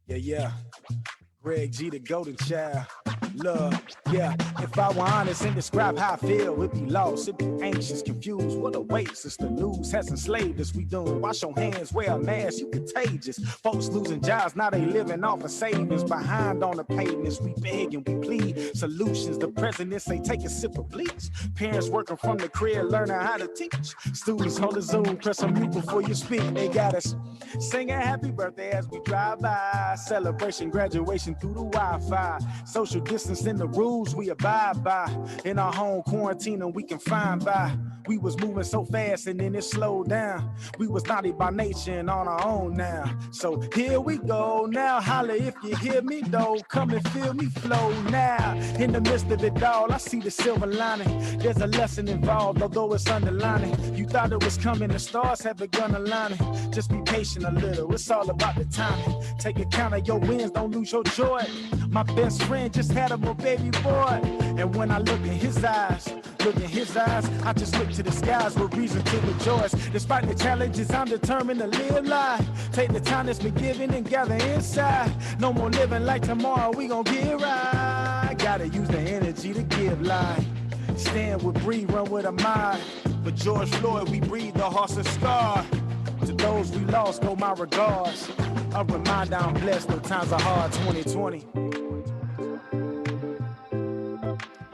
Yeah. Greg G, the golden child. Love, yeah. If I were honest and describe how I feel, it'd be lost, it'd be anxious, confused. What awaits us? The news has enslaved us. We done wash your hands, wear a mask, you contagious. Folks losing jobs, now they living off of savings. Behind on the pavements, we beg and we plead solutions. The president say take a sip of bleach. Parents working from the crib, learning how to teach. Students on the Zoom, press on mute before you speak. They got us singing happy birthday as we drive by. Celebration, graduation through the Wi-Fi. Social distancing, the rules we abide by. In our home quarantine and we can find by. We was moving so fast and then it slowed down. We was naughty by nature and on our own now. So here we go now. Holla if you hear me though. Come and feel me flow now. In the midst of it all, I see the silver lining. There's a lesson involved, although it's underlining. You thought it was coming, the stars have begun aligning. Just be patient a little, it's all about the timing. Take account of your wins, don't lose your joy. My best friend just had a little baby boy. And when I look in his eyes, I just look to the skies with reason to rejoice. Despite the challenges, I'm determined to live life. Take the time that's been given and gather inside. No more living like tomorrow, we gon' get right. Gotta use the energy to give life. Stand with breathe, run with a mind. For George Floyd, we breathe the hearts and scar. To those we lost, go my regards. A reminder I'm blessed, no times are hard, 2020.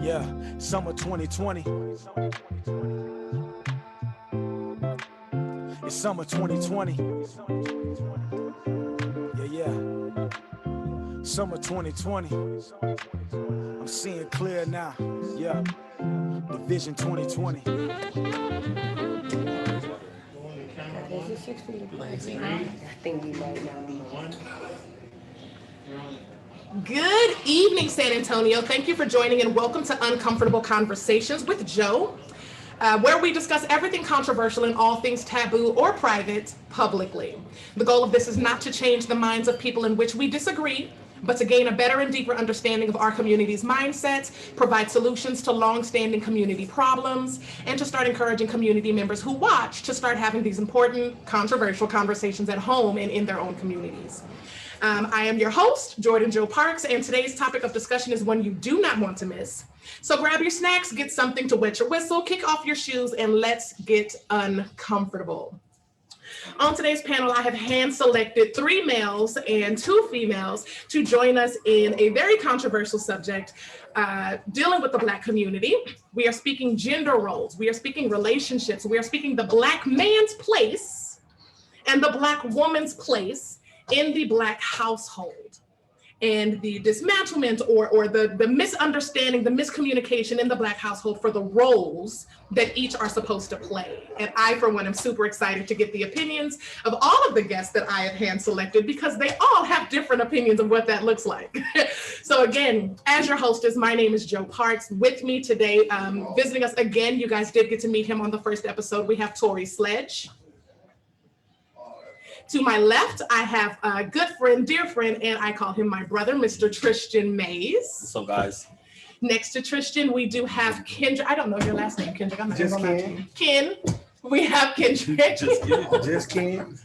Yeah, summer 2020. It's summer 2020. Yeah. Summer 2020. I'm seeing clear now. Yeah. The Vision 2020. Is it 6 feet apart? I think we might now be one. Good evening, San Antonio. Thank you for joining and welcome to Uncomfortable Conversations with Joe, where we discuss everything controversial and all things taboo or private publicly. The goal of this is not to change the minds of people in which we disagree, but to gain a better and deeper understanding of our community's mindsets, provide solutions to long-standing community problems, and to start encouraging community members who watch to start having these important, controversial conversations at home and in their own communities. I am your host, Jourdyn Jeaux Parks, and today's topic of discussion is one you do not want to miss. So grab your snacks, get something to wet your whistle, kick off your shoes, and let's get uncomfortable. On today's panel, I have hand-selected 3 males and 2 females to join us in a very controversial subject dealing with the Black community. We are speaking gender roles, we are speaking relationships, we are speaking the Black man's place and the Black woman's place in the Black household, and the dismantlement or the misunderstanding, the miscommunication in the Black household for the roles that each are supposed to play. And I, for one, am super excited to get the opinions of all of the guests that I have hand selected, because they all have different opinions of what that looks like. So again, as your hostess, my name is Joe Parks. With me today, visiting us again, you guys did get to meet him on the first episode, we have Tori Sledge. To my left, I have a good friend, dear friend, and I call him my brother, Mr. Tristan Mays. What's up, guys? Next to Tristan, we do have Kendrick. I don't know your last name, Kendrick. I'm not Just gonna lie to Ken. you. Ken. We have Kendrick. Just Ken.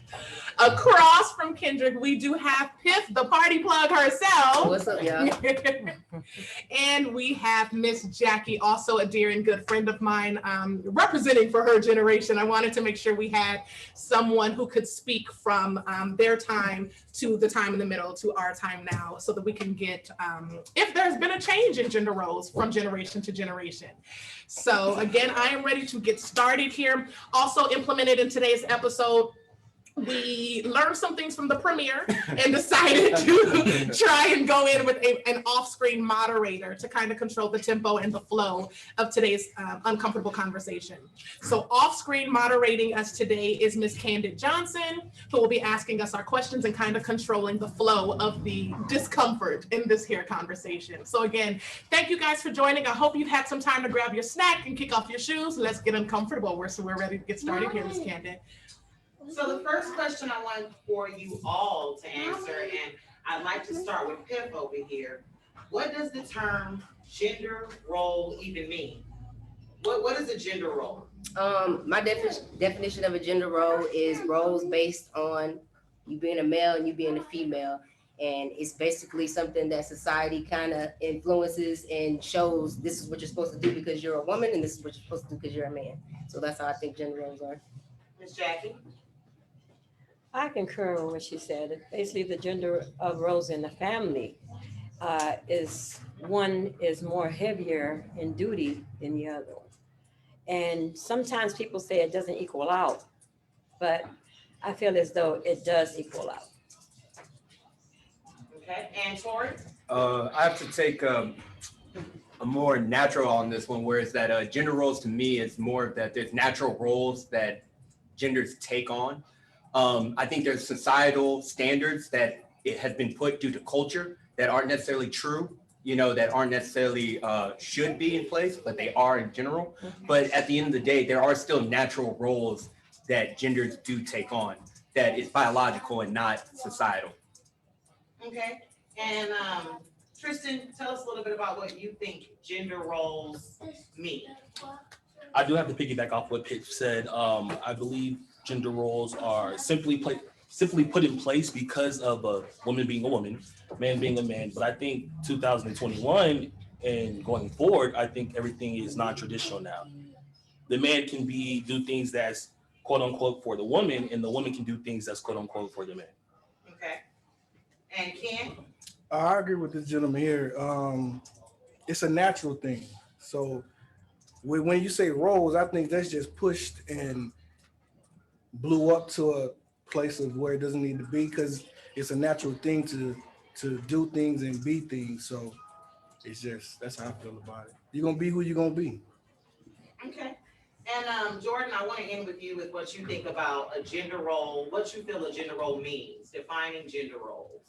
Across from Kendrick, we do have Piff, the party plug herself. What's up, y'all? And we have Miss Jackie, also a dear and good friend of mine, representing for her generation. I wanted to make sure we had someone who could speak from their time to the time in the middle to our time now, so that we can get, if there's been a change in gender roles from generation to generation. So again, I am ready to get started here. Also implemented in today's episode, we learned some things from the premiere and decided to try and go in with an off-screen moderator to kind of control the tempo and the flow of today's uncomfortable conversation. So off-screen moderating us today is Miss Candid Johnson, who will be asking us our questions and kind of controlling the flow of the discomfort in this here conversation. So again, thank you guys for joining. I hope you've had some time to grab your snack and kick off your shoes. Let's get uncomfortable. We're ready to get started here, Miss Candid. So the first question I want for you all to answer, and I'd like to start with Piff over here. What does the term gender role even mean? What is a gender role? My definition of a gender role is roles based on you being a male and you being a female. And it's basically something that society kind of influences and shows this is what you're supposed to do because you're a woman, and this is what you're supposed to do because you're a man. So that's how I think gender roles are. Miss Jackie? I concur with what she said. Basically, the gender of roles in the family is one is more heavier in duty than the other. And sometimes people say it doesn't equal out, but I feel as though it does equal out. Okay, and Tori? I have to take a more natural on this one, whereas that gender roles to me is more of that there's natural roles that genders take on. I think there's societal standards that it has been put due to culture that aren't necessarily true, that aren't necessarily should be in place, but they are in general. But at the end of the day, there are still natural roles that genders do take on that is biological and not societal. Okay, and Tristan, tell us a little bit about what you think gender roles mean. I do have to piggyback off what Pitch said. I believe gender roles are simply put in place because of a woman being a woman, man being a man. But I think 2021 and going forward, I think everything is non-traditional now. The man can do things that's quote unquote for the woman, and the woman can do things that's quote unquote for the man. Okay, and Ken? I agree with this gentleman here. It's a natural thing. So when you say roles, I think that's just pushed and blew up to a place of where it doesn't need to be because it's a natural thing to do things and be things. So that's how I feel about it. You're gonna be who you're gonna be. Okay, and Jourdyn, I want to end with you with what you think about a gender role, what you feel a gender role means, defining gender roles.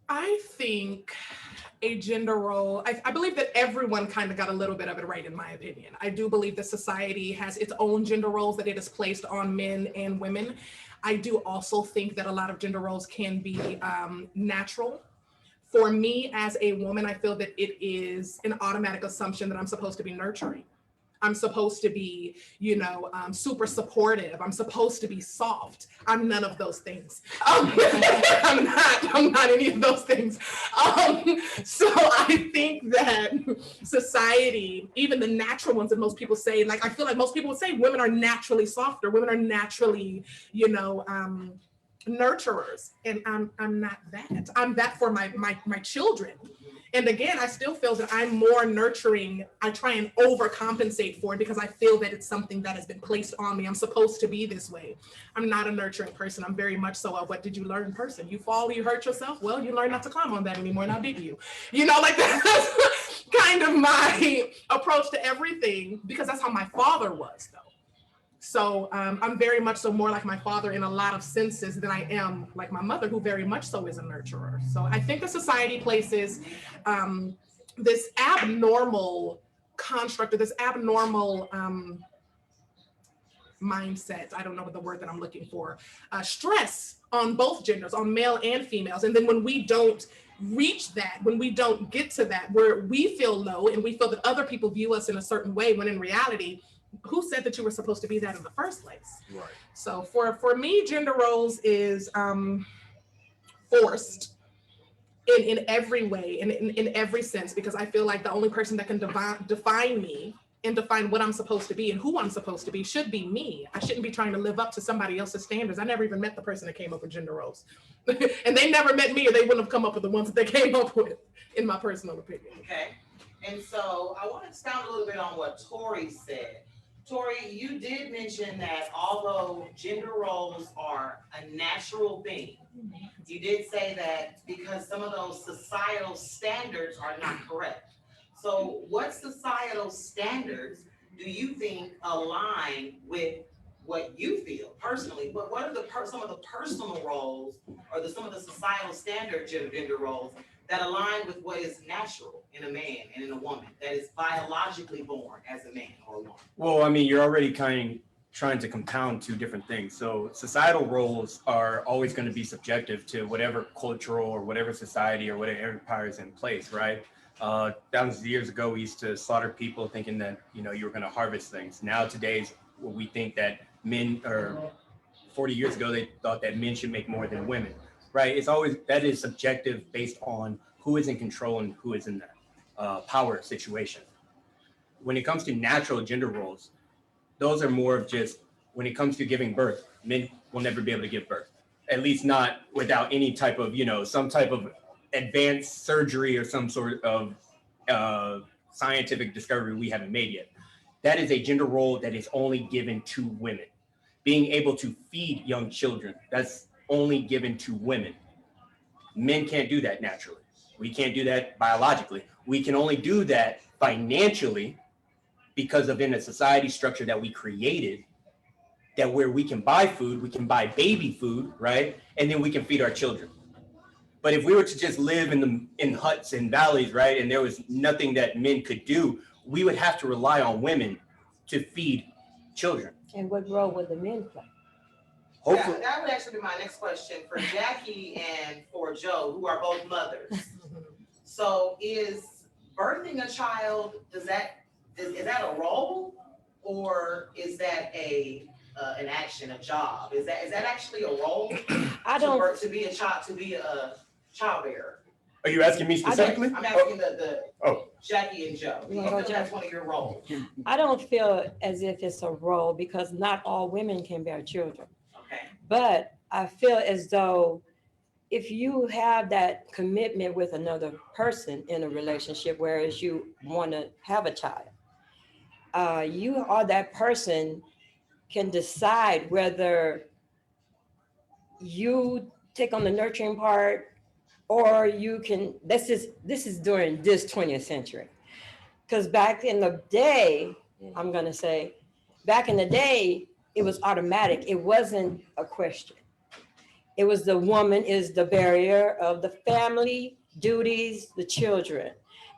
I think a gender role, I believe that everyone kind of got a little bit of it right, in my opinion. I do believe that society has its own gender roles that it has placed on men and women. I do also think that a lot of gender roles can be natural. For me as a woman, I feel that it is an automatic assumption that I'm supposed to be nurturing. I'm supposed to be, super supportive. I'm supposed to be soft. I'm none of those things. I'm not any of those things. So I think that society, even the natural ones that most people say, like I feel like most people would say women are naturally softer. Women are naturally, nurturers, and I'm not that. I'm that for my children. And again, I still feel that I'm more nurturing. I try and overcompensate for it because I feel that it's something that has been placed on me. I'm supposed to be this way. I'm not a nurturing person. I'm very much so a what did you learn person. You fall, you hurt yourself. Well, you learn not to climb on that anymore. Now did you? Like that's kind of my approach to everything because that's how my father was though. So I'm very much so more like my father in a lot of senses than I am like my mother, who very much so is a nurturer. So I think the society places this abnormal construct or this abnormal mindset, I don't know what the word that I'm looking for, stress on both genders, on male and females. And then when we don't reach that, when we don't get to that, where we feel low and we feel that other people view us in a certain way, when in reality, who said that you were supposed to be that in the first place? Right. So for me, gender roles is forced in every way, in every sense, because I feel like the only person that can define me and define what I'm supposed to be and who I'm supposed to be should be me. I shouldn't be trying to live up to somebody else's standards. I never even met the person that came up with gender roles. And they never met me, or they wouldn't have come up with the ones that they came up with, in my personal opinion. Okay, and so I want to expound a little bit on what Tori said. Tori, you did mention that although gender roles are a natural thing, you did say that because some of those societal standards are not correct. So what societal standards do you think align with what you feel personally? What are some of the personal roles or some of the societal standard gender roles that align with what is natural in a man and in a woman, that is biologically born as a man or a woman? Well, I mean, you're already trying to compound two different things. So societal roles are always going to be subjective to whatever cultural or whatever society or whatever empire is in place, right? Thousands of years ago, we used to slaughter people thinking that, you were going to harvest things. Now today's, we think that men, or 40 years ago, they thought that men should make more than women. right? It's always, that is subjective based on who is in control and who is in that power situation. When it comes to natural gender roles, those are more of just, when it comes to giving birth, men will never be able to give birth, at least not without any type of, some type of advanced surgery or some sort of scientific discovery we haven't made yet. That is a gender role that is only given to women. Being able to feed young children, that's only given to women. Men can't do that naturally. We can't do that biologically. We can only do that financially because of in a society structure that we created, that where we can buy food, we can buy baby food, right? And then we can feed our children. But if we were to just live in huts and valleys, right, and there was nothing that men could do, we would have to rely on women to feed children. And what role would the men play? Hopefully, That would actually be my next question for Jackie and for Joe, who are both mothers. So is birthing a child, is that a role, or is that an action, a job? Is that actually a role? To be a child bearer. Are you asking me specifically? I'm asking the Oh. Jackie and Joe. Do you feel that's one of your roles? I don't feel as if it's a role because not all women can bear children. Okay. But I feel as though if you have that commitment with another person in a relationship, whereas you want to have a child, you or that person can decide whether you take on the nurturing part, or you can, this is during this 20th century. Because back in the day, I'm gonna say, back in the day, it was automatic. It wasn't a question. It was the woman is the barrier of the family, duties, the children.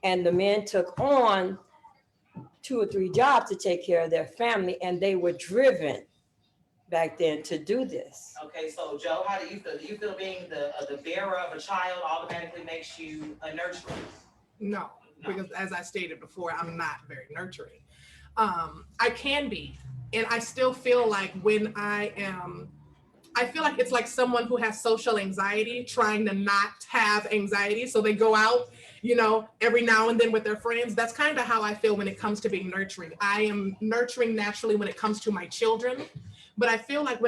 And the men took on 2 or 3 jobs to take care of their family, and they were driven back then to do this. Okay, so Joe, how do you feel? Do you feel being the bearer of a child automatically makes you a nurturer? No, because as I stated before, I'm not very nurturing. I can be, and I still feel like when I feel like it's like someone who has social anxiety trying to not have anxiety. So they go out, every now and then with their friends. That's kind of how I feel when it comes to being nurturing. I am nurturing naturally when it comes to my children. But I feel like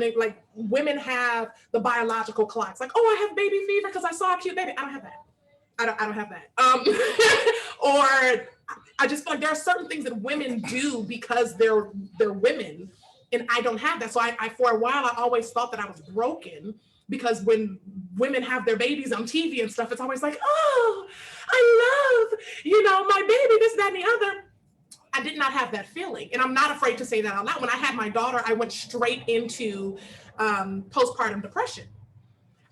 women have the biological clocks, like, oh, I have baby fever because I saw a cute baby. I don't have that. I don't have that. Or I just feel like there are certain things that women do because they're women, and I don't have that. So I for a while I always thought that I was broken, because when women have their babies on TV and stuff, it's always like, oh, I love, my baby, this, that, and the other. I did not have that feeling. And I'm not afraid to say that out loud. When I had my daughter, I went straight into postpartum depression.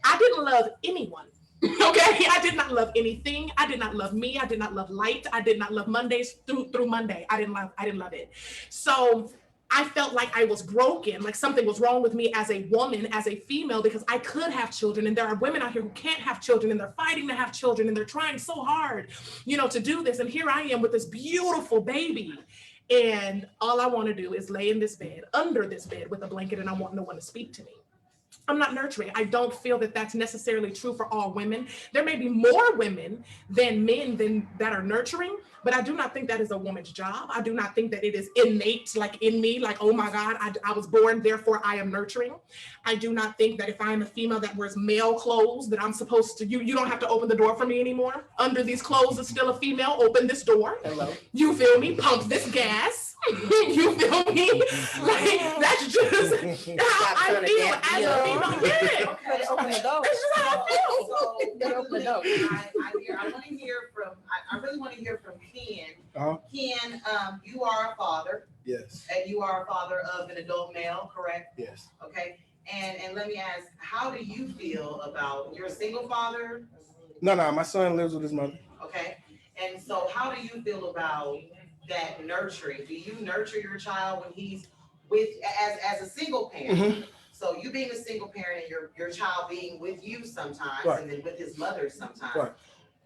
I didn't love anyone. Okay, I did not love anything. I did not love me. I did not love light. I did not love Mondays through Monday. I didn't love it. So I felt like I was broken, like something was wrong with me as a woman, as a female, because I could have children. And there are women out here who can't have children, and they're fighting to have children, and they're trying so hard, to do this. And here I am with this beautiful baby. And all I want to do is lay in this bed, under this bed with a blanket, and I want no one to speak to me. I'm not nurturing. I don't feel that that's necessarily true for all women. There may be more women than men that are nurturing, but I do not think that is a woman's job. I do not think that it is innate, like in me, like, oh my God, I was born, therefore I am nurturing. I do not think that if I'm a female that wears male clothes, that I'm supposed to, you don't have to open the door for me anymore. Under these clothes is still a female, open this door. Hello. You feel me? Pump this gas. You feel me? Like, that's just how I feel as a female. Yeah. But open the door. That's just how I feel. So, Open the door. I really want to hear from Ken. Uh-huh. Ken, you are a father, Yes, and you are a father of an adult male, correct? yes. Okay, and let me ask, how do you feel about, you're a single father? No, my son lives with his mother. Okay, and so how do you feel about that nurturing? Do you nurture your child when he's as a single parent? Mm-hmm. So you being a single parent and your child being with you sometimes, Right. and then with his mother sometimes. Right.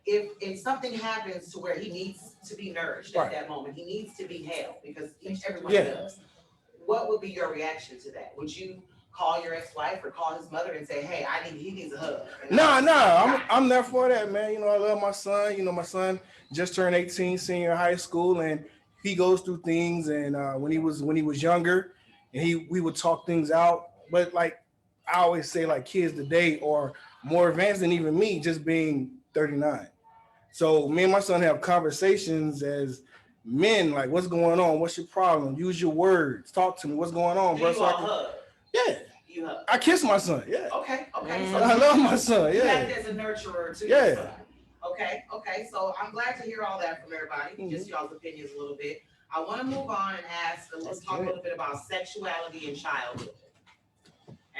If something happens to where he needs to be nourished Right. at that moment, he needs to be held, because everyone Yeah. does. What would be your reaction to that? Would you call your ex-wife or call his mother and say, hey, he needs a hug? I'm there for that, man. You know, I love my son. You know, my son just turned 18, senior in high school, and he goes through things. And when he was younger, and we would talk things out. But like I always say, like kids today are more advanced than even me, just being 39. So me and my son have conversations as men, like, what's going on? What's your problem? Use your words. Talk to me. What's going on, Do bro? you So I all can, hug? yeah, You hug? I kiss my son. Yeah, Okay. Mm. So I love my son. you Yeah, act as a nurturer too. Yeah. Okay. So I'm glad to hear all that from everybody, just y'all's opinions a little bit. I want to move on and let's talk a little bit about sexuality in childhood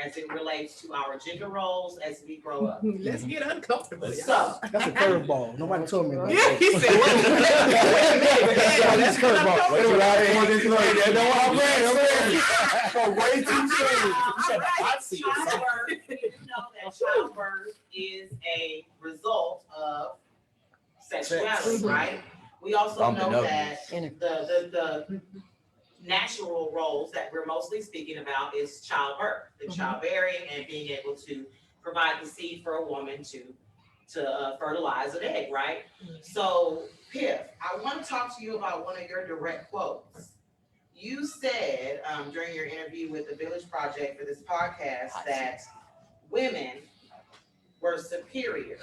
as it relates to our gender roles as we grow up. Let's get uncomfortable. So, that's a curveball. Nobody told me about Yeah, that. he said, wait a minute. That's curveball. Wait a minute. Way too soon. childbirth, you know that childbirth is a result of sexuality, Sex. right? We also Bumping know up. that the natural roles that we're mostly speaking about is childbirth, the childbearing, and being able to provide the seed for a woman to fertilize an egg, right? So, Piff, I want to talk to you about one of your direct quotes. You said during your interview with the Village Project for this podcast that women were superior.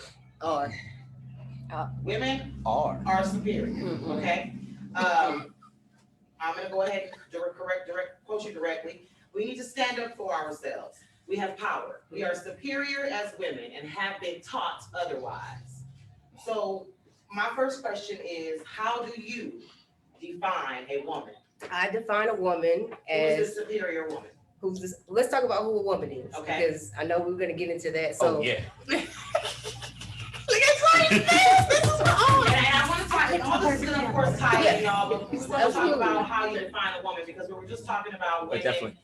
Women are superior, okay? I'm gonna go ahead and quote you directly. We need to stand up for ourselves. We have power. We are superior as women and have been taught otherwise. So my first question is, how do you define a woman? I define a woman Who is as a superior woman? who's this, let's talk about who a woman is. Okay. Because I know we're gonna get into that. So Oh, yeah. Look at Clay, this is my own. And I want to talk, and all this is gonna of course tie in, y'all, but we want to talk Absolutely. about how you define a woman, because we were just talking about women definitely.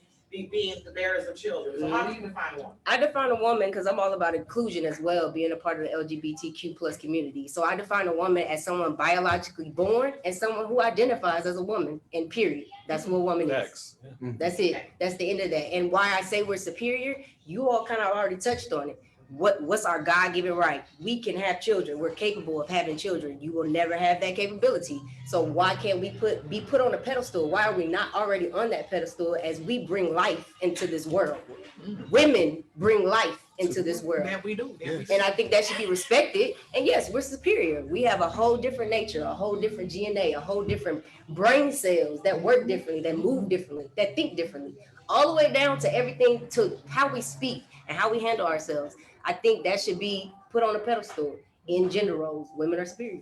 being the bearers of children. So how do you define a woman? I define a woman because I'm all about inclusion as well, being a part of the LGBTQ plus community. So I define a woman as someone biologically born and someone who identifies as a woman, and period. That's what a woman is. Facts. Yeah. That's it. That's the end of that. And why I say we're superior, you all kind of already touched on it. What's our God-given right? We can have children. We're capable of having children. You will never have that capability. So why can't we be put on a pedestal? Why are we not already on that pedestal as we bring life into this world? Women bring life into this world. That we do. That we do. And I think that should be respected. And yes, we're superior. We have a whole different nature, a whole different DNA, a whole different brain cells that work differently, that move differently, that think differently, all the way down to everything, to how we speak and how we handle ourselves. I think that should be put on a pedestal in gender roles. Women are superior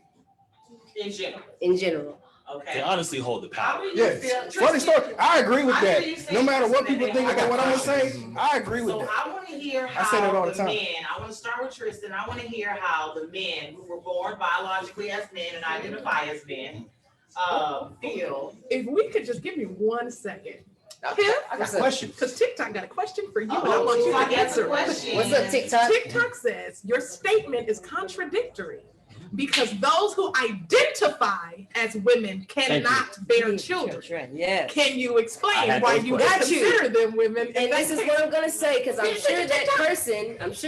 In general, in general. okay? They honestly hold the How power. do you Yes. feel? Funny story. I agree with I hear you that. say No matter what Tristan, people and think I about what got I'm gonna say, questions. I agree with So that. I want to hear I say that all how the the time. men, I want to start with Tristan, I want to hear how the men who were born biologically as men and identify as men feel. If we could just give me 1 second. I got What's a up? question. Because TikTok got a question for you, and I Oh, want you so I to got answer a it. question. What's up, TikTok? TikTok says your statement is contradictory because those who identify as women cannot bear children. Yes. Can you I explain had why those you questions. consider them women? And this is what I'm gonna say, because I'm sure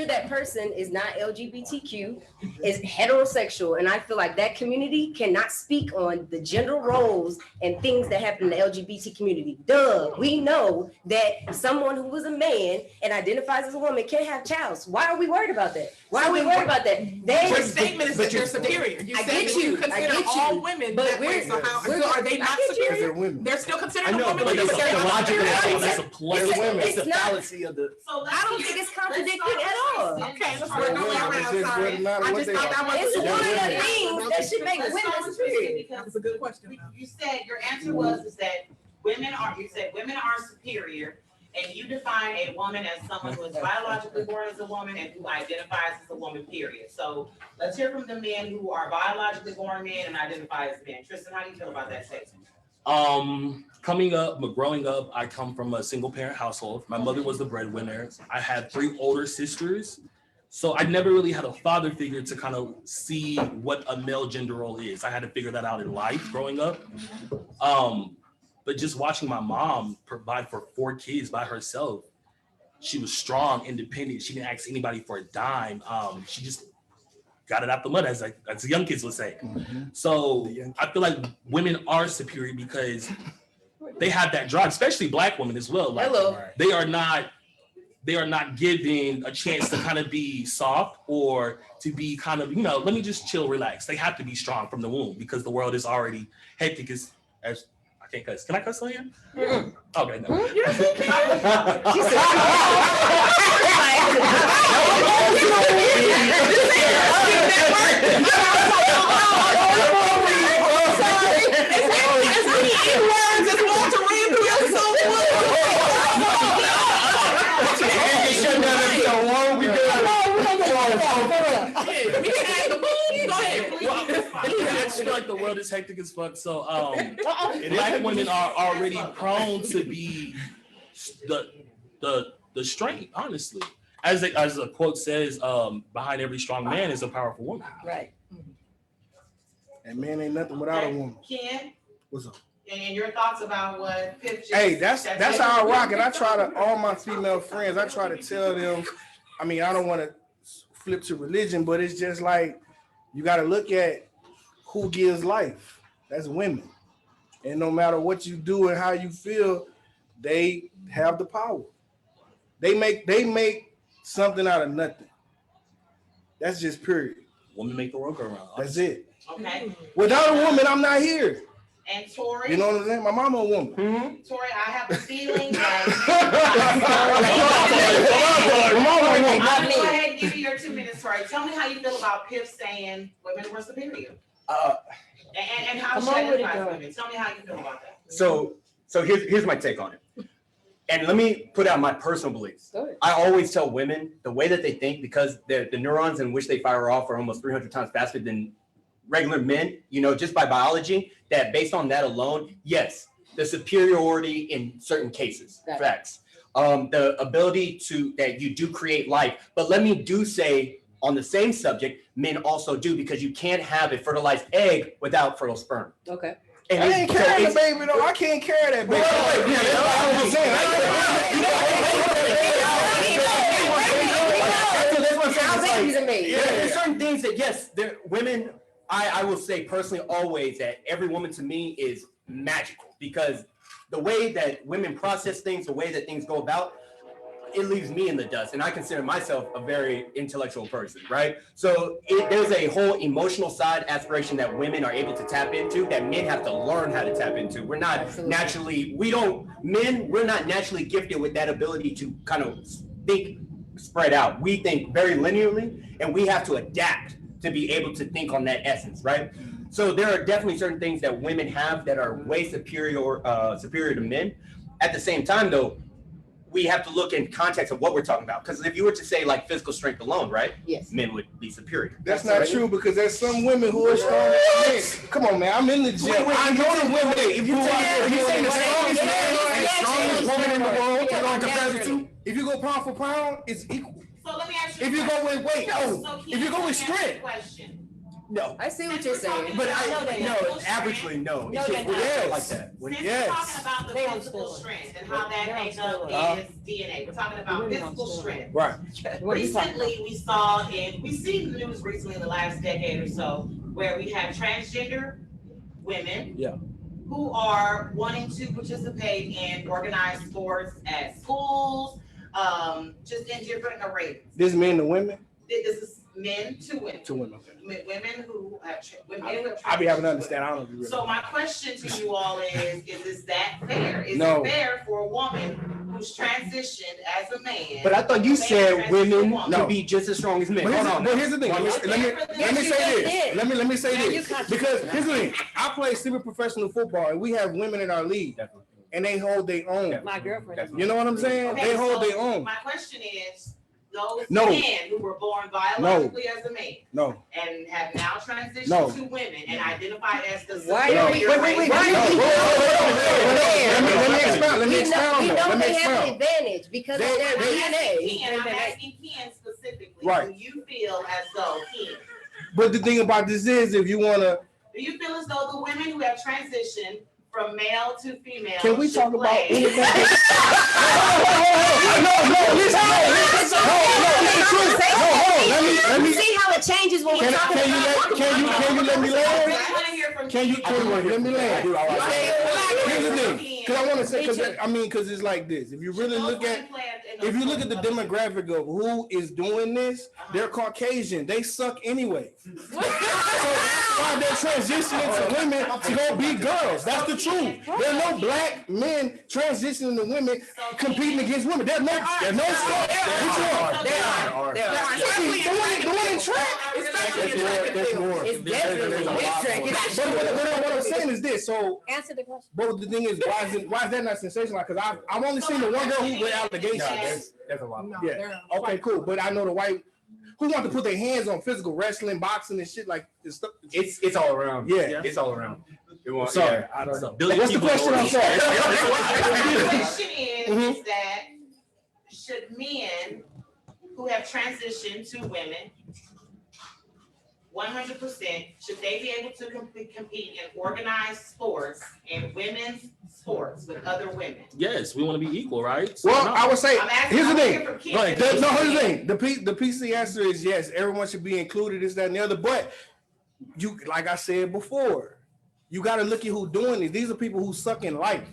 that person is not LGBTQ, is heterosexual, and I feel like that community cannot speak on the gender roles and things that happen in the LGBT community. Duh, we know that someone who was a man and identifies as a woman can have child. Why are we worried about that? Why are we worried about that? Your statement is that they're superior. You I said get that you. you I consider get all you. women But that way. we're- So we're- are they I not get you. superior? They're women. They're still considered I a know, woman. but They're it's considered a a logical superior. That's a play. women. It's the not- fallacy of the. So let's I don't keep think it- it's contradicting let's start at with all. Tristan. Okay, let's They're work our way women. around. It's just Sorry. doesn't matter I what just they thought that are. was It's a one good of the question. things that should make Let's women start with superior. Tristan, because That was a good question. you said, your answer was is that women are superior, and you define a woman as someone who is biologically born as a woman and who identifies as a woman, period. So let's hear from the men who are biologically born men and identify as men. Tristan, how do you feel about that statement? Growing up, I come from a single parent household. My mother was the breadwinner. I had 3 older sisters. So I never really had a father figure to kind of see what a male gender role is. I had to figure that out in life growing up. But just watching my mom provide for 4 kids by herself, she was strong, independent. She didn't ask anybody for a dime. She just got it out the mud, as the young kids would say. So I feel like women are superior because they have that drive, especially Black women as well. Like, Hello. they are not given a chance to kind of be soft or to be kind of, let me just chill, relax. They have to be strong from the womb because the world is already hectic as I can't cuss. Can I cuss on here? Okay, no. I just feel like the world is hectic as fuck. So Black women are already prone to be the strength, honestly. As the quote says, behind every strong man is a powerful woman. Right. And man ain't nothing without a woman. Ken, What's up? and your thoughts about what Pip just. Hey, that's how I rock it. I try to, all my female friends, I try to tell them, I mean, I don't want to flip to religion, but it's just like, you got to look at who gives life. That's women. And no matter what you do and how you feel, they have the power. They make something out of nothing. That's just period. Women make the world go around. That's it. Okay. Without a woman, I'm not here. And Tori. You know what I'm saying? My mama a woman. Tori, I have a feeling that. I'll go ahead and give you your 2 minutes, Tori. Tell me how you feel about Pip saying women were superior. And how she identifies women. Tell me how you feel about that. So here's my take on it. And let me put out my personal beliefs. I always tell women the way that they think, because the neurons in which they fire off are almost 300 times faster than regular men, just by biology, that based on that alone, yes, the superiority in certain cases, facts. The ability that you do create life. But let me say on the same subject, men also do, because you can't have a fertilized egg without fertile sperm. Okay. And I ain't carrying the baby though. I can't carry that baby. There's certain things that, yes, women, I will say personally always that every woman to me is magical, because the way that women process things, the way that things go about, it leaves me in the dust. And I consider myself a very intellectual person, right? So there's a whole emotional side aspiration that women are able to tap into that men have to learn how to tap into. We're not we're not naturally gifted with that ability to kind of think spread out. We think very linearly, and we have to adapt to be able to think on that essence, right? So there are definitely certain things that women have that are way superior to men. At the same time, though, we have to look in context of what we're talking about. Because if you were to say like physical strength alone, right? Yes. Men would be superior. That's not true, because there's some women who are strong. Come on, man. I'm in the gym. I know the women. If you say the strongest woman in the world, you're going to compare the two. If you go pound for pound, it's equal. So let me ask you. If you go with weight, if you go with strength. Strength. No. I see what you're saying. But averagely, no. No, they're not. Like that. Since we're talking about the They physical understood. strength and how that makeup is DNA, we're talking about physical strength. Right. What are you talking about? Recently, we've seen the news recently in the last decade or so, where we have transgender women who are wanting to participate in organized sports at schools, just in different arrays. This men to women? This is men to women. To women. Women who have I be having to understand. I don't know if you really. So my question to you all is this that fair? Is No. it fair for a woman who's transitioned as a man? But I thought you said women No. could be just as strong as men. But here's the thing. Let me say this. did. Let me say Now you this. contradict Because me. here's the thing. I play semi-professional football, and we have women in our league, and they hold their own. My girlfriend. You know what I'm saying? Okay, They hold so their own. My question is, those No. men who were born biologically as a man No. and have now transitioned No. to women and identified as the Why superior are we- wait, race. why No. are we- Let me expound. Let me We expound. know Let me they have an expound. advantage because of their DNA. I'm asking Ken specifically, Right. do you feel as though Ken, But the thing about this is, if you wanna, do you feel as though the women who have transitioned from male to female. Can we should talk about play. anything? No, listen. Let me. See how it changes when we're talking Can you let me land? I want to hear from Can you let me land? Here's the thing, Ken. because I want to say, because it's like this. If you really look at the demographic of who is doing this, they're Caucasian. They suck anyway. So while they're transitioning to women to go be girls, that's the truth. There are no black men transitioning to women competing against women. There's no sport. The one in track. It's definitely What I'm saying is this. So, Answer the question. but the thing is, why is that not sensational? Because I've only seen the one girl who with allegations. There's a lot. Yeah. Okay, cool. But I know the white who want to put their hands on physical wrestling, boxing, and shit like this stuff. It's all around. Yeah. It's all around. Sorry, I don't know. What's the question? I'm sorry. The question is, Mhm. that should men who have transitioned to women 100%, should they be able to compete in organized sports and women's sports with other women? Yes, we want to be equal, right? So, Well, no. I would say, I'm asking, here's the I wanna hear thing. from Ken. Right, Here's the thing. The PC answer is yes. Everyone should be included. This, that, and the other. But you, like I said before, you got to look at who's doing this. These are people who suck in life.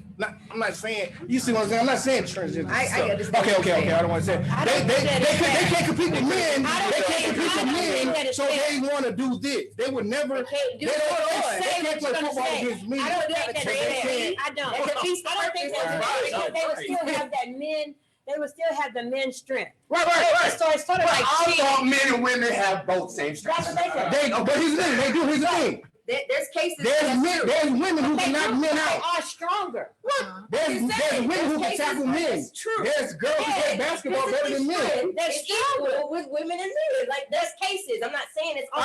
I'm not saying. You see what I'm saying? I'm not saying transgender. I stuff. understand what you're Okay. I don't want to say. They can't compete with men. I They don't can't compete think with that men. it's So fair. they want to do this. They would never. They can't do They it. can't play football against me. I don't think They that's can't. fair. I don't. That defeats the I don't think purpose. that's fair. Right. They would still have that men. They would still have the men's strength. Right. So it's sort of like I cheating. thought men and women have both same strengths. That's what they said. But here's the thing. They do. Here's the thing. There's cases. There's women who can knock men They out. are stronger. There's women who can tackle men. That's true. There's girls who play basketball better than men. They're stronger with women and men. Like there's cases. I'm not saying it's all.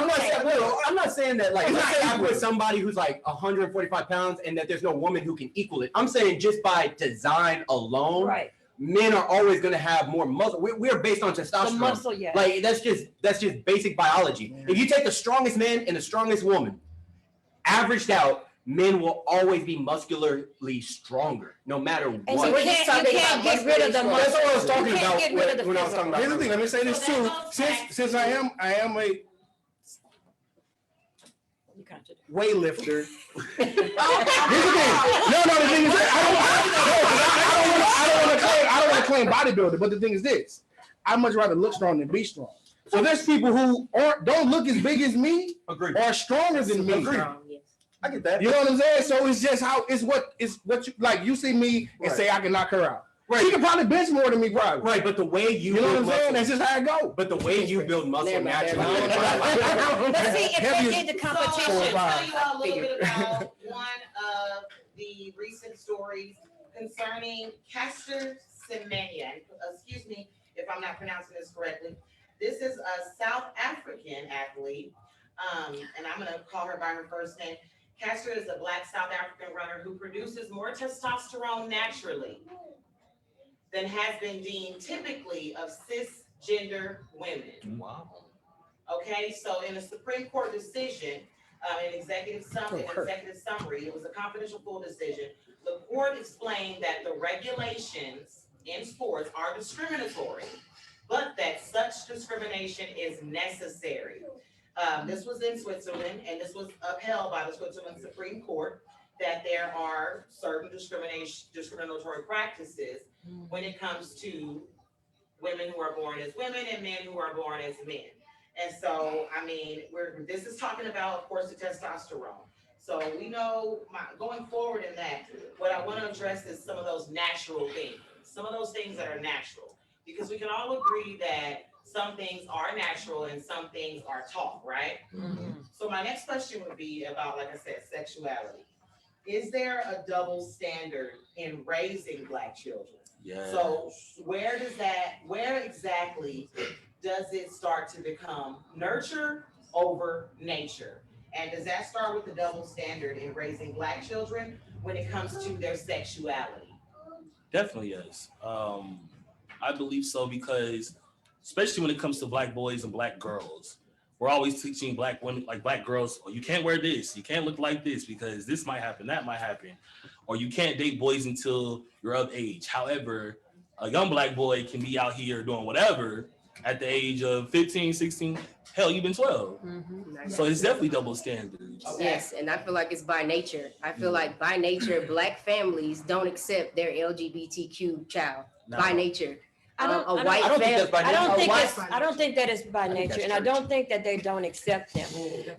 I'm not saying that like It's let's not say I equal. put somebody who's like 145 pounds and that there's no woman who can equal it. I'm saying just by design alone, Right. men are always going to have more muscle. We're based on testosterone. The muscle, yeah. Like that's just basic biology. If you take the strongest man and the strongest woman, averaged out, men will always be muscularly stronger, no matter what. And so we're you just can't talking get about rid of the muscle. That's muscle. what I was talking You can't about get rid of the when I was talking about. Here's the thing. Let me say this So too. that goes back Since I am a You contradict. weightlifter. Here's the thing. No. The thing is, I don't want to claim bodybuilder. But the thing is this: I'd much rather look strong than be strong. So there's people who don't look as big as me, Agreed. or stronger than me. Agreed. I get that. You know what I'm saying? So it's just how it's what you like. You see me and say I can knock her out. Right. She can probably bench more than me, probably. Right, but the way you You know what I'm build saying? muscle, That's just how it go. but the way you build muscle Never mind, naturally. never mind. But see, if they did the So I'm competition, gonna tell you all a little bit about one of the recent stories concerning Castor Semenya. Excuse me if I'm not pronouncing this correctly. This is a South African athlete, and I'm gonna call her by her first name. Castor is a Black South African runner who produces more testosterone naturally than has been deemed typically of cisgender women. Wow. Okay, so in a Supreme Court decision, an executive summary, it was a confidential full decision. The court explained that the regulations in sports are discriminatory, but that such discrimination is necessary. This was in Switzerland, and this was upheld by the Switzerland Supreme Court, that there are certain discriminatory practices when it comes to women who are born as women and men who are born as men. And so, I mean, this is talking about, of course, the testosterone. So we know going forward in that, what I want to address is some of those natural things, some of those things that are natural, because we can all agree that some things are natural and some things are taught, right? Mm-hmm. So my next question would be about, like I said, sexuality. Is there a double standard in raising Black children? Yeah. So where exactly does it start to become nurture over nature? And does that start with the double standard in raising Black children when it comes to their sexuality? Definitely yes. I believe so because, especially when it comes to Black boys and Black girls, we're always teaching black women, like black girls, oh, you can't wear this, you can't look like this because this might happen, that might happen, or you can't date boys until you're of age. However, a young black boy can be out here doing whatever at the age of 15, 16, hell, even 12. So it's definitely double standards. Yes, and I feel like it's by nature. I feel like by nature, black families don't accept their LGBTQ child No. by nature. I don't- A I white I don't think family. that's by nature. I don't think that is by think nature, that's and I church. don't think that they don't accept them.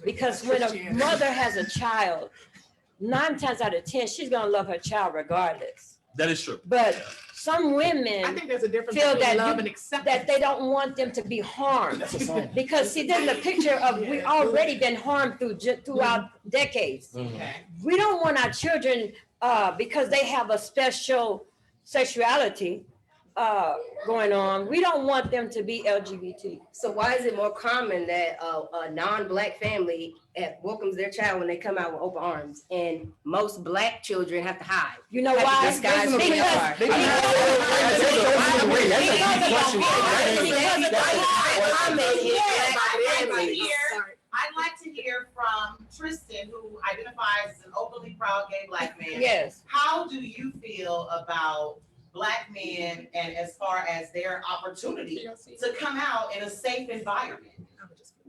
Because when a mother has a child, 9 times out of 10, she's gonna love her child regardless. That is true. But some I women think there's a difference feel between that love you- and acceptance. that they don't want them to be harmed. That's a sign. Because see, there's a picture of we already been harmed throughout decades. Okay. We don't want our children, because they have a special sexuality going on, we don't want them to be LGBT. So why is it more common that a non-black family welcomes their child when they come out with open arms, and most black children have to hide? You know Have to why? disguise who they Because- are. They- I'd like to hear from Tristan, who identifies as an openly proud gay black man. Yes. How do you feel about black men and as far as their opportunity to come out in a safe environment?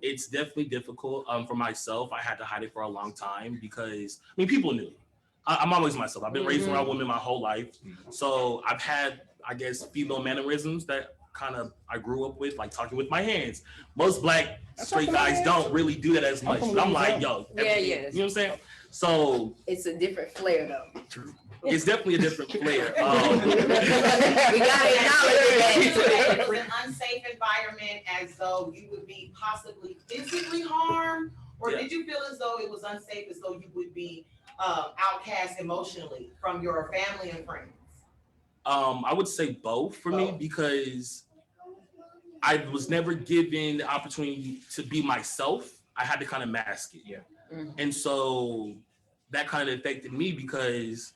It's definitely difficult. For myself, I had to hide it for a long time because, I mean, people knew. I'm always myself. I've been raised around women my whole life. So I've had, I guess, female mannerisms that kind of I grew up with, like talking with my hands. Most black straight guys don't really do that as much. But I'm like, yo, Yeah, everything. yes. You know what I'm saying? So It's a different flair though. it's definitely a different flair. We gotta acknowledge that. It was an unsafe environment, as though you would be possibly physically harmed? Or Yeah. did you feel as though it was unsafe, as though you would be outcast emotionally from your family and friends? I would say both for me Both. because I was never given the opportunity to be myself. I had to kind of mask it. Yeah. And so that kind of affected me because,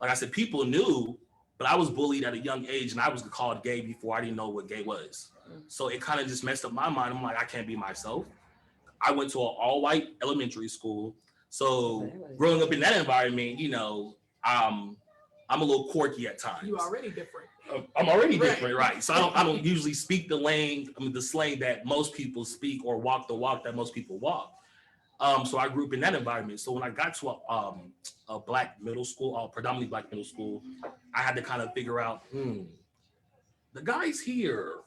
like I said, people knew, but I was bullied at a young age and I was called gay before I didn't know what gay was. So it kind of just messed up my mind. I'm like, I can't be myself. I went to an all-white elementary school. So growing up in that environment, you know, I'm a little quirky at times. You already different. I'm already different, right? So I don't usually speak the slang that most people speak or walk the walk that most people walk. So I grew up in that environment. So when I got to a black middle school, predominantly black middle school, I had to kind of figure out, the guys here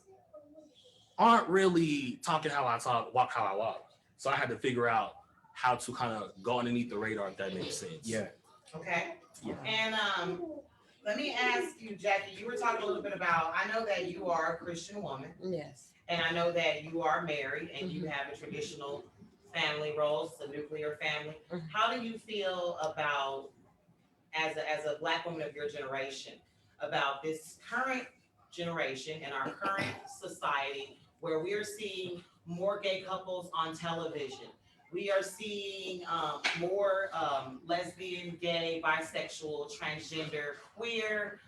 aren't really talking how I talk, walk how I walk. So I had to figure out how to kind of go underneath the radar, if that makes sense. Yeah. Okay. Yeah. And let me ask you, Jackie, you were talking a little bit about, I know that you are a Christian woman, Yes. and I know that you are married and you have a traditional family role, it's a nuclear family. How do you feel about, as a black woman of your generation, about this current generation and our current society where we are seeing more gay couples on television? We are seeing more lesbian, gay, bisexual, transgender, queer.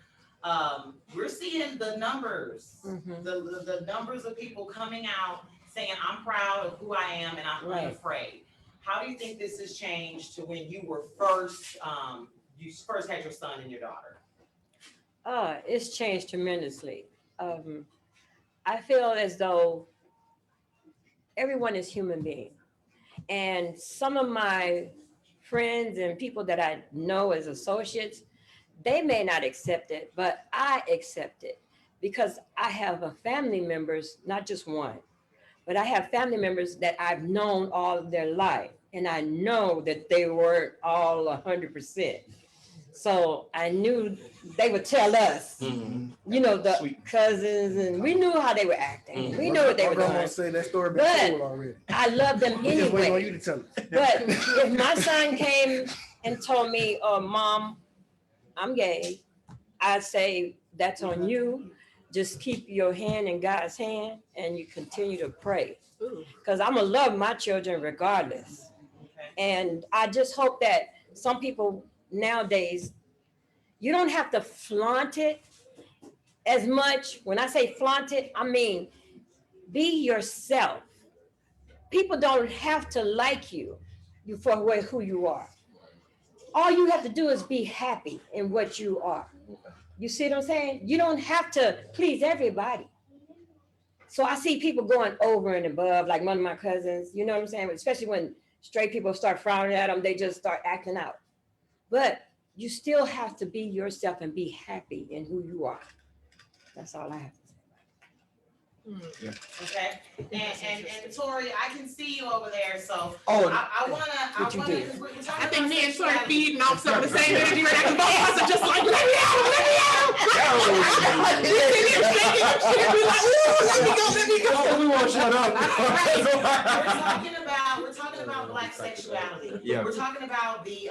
We're seeing the numbers, the numbers of people coming out saying, I'm proud of who I am and I'm unafraid. How do you think this has changed to when you were first, you first had your son and your daughter? It's changed tremendously. I feel as though everyone is human being. And some of my friends and people that I know as associates, they may not accept it, but I accept it because I have a family members, not just one, but I have family members that I've known all of their life. And I know that they weren't all 100%. So I knew they would tell us, you know, the Sweet. cousins, and we knew how they were acting. We knew what they My were grandma doing. said that story been But- told already. I love them We just waiting on anyway. you to tell it. But if my son came and told me, Mom, I'm gay, I'd say, that's on you. Just keep your hand in God's hand and you continue to pray. Because I'm going to love my children regardless. And I just hope that some people nowadays, you don't have to flaunt it as much. When I say flaunt it, I mean, be yourself. people don't have to like you for who you are. All you have to do is be happy in what you are. You see what I'm saying? You don't have to please everybody. So I see people going over and above, like one of my cousins, you know what I'm saying? Especially when straight people start frowning at them, they just start acting out. But you still have to be yourself and be happy in who you are. That's all I have to say. Okay, and Tori, I can see you over there, so Oh, I wanna, What you do? because we're talking I think about me and Tori sexuality. feeding off some of the same energy right now. 'Cause both of us are just like, let me out, let me out. You see him shaking and shit, be like, ooh, let me go, let me go. We won't shut up. We're talking about black sexuality. Yeah. We're talking about the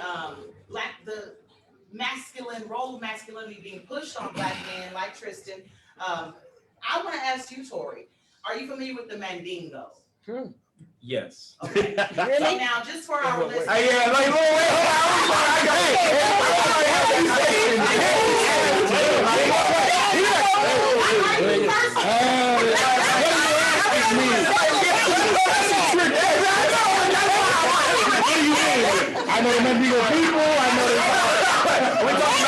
masculine role of masculinity being pushed on black men like Tristan. I want to ask you, Tori, are you familiar with the Mandingo? Yes. Okay. So Really? now, just for our listeners. Yeah, like, wait, I know the Mandingo people. I know the. We're talking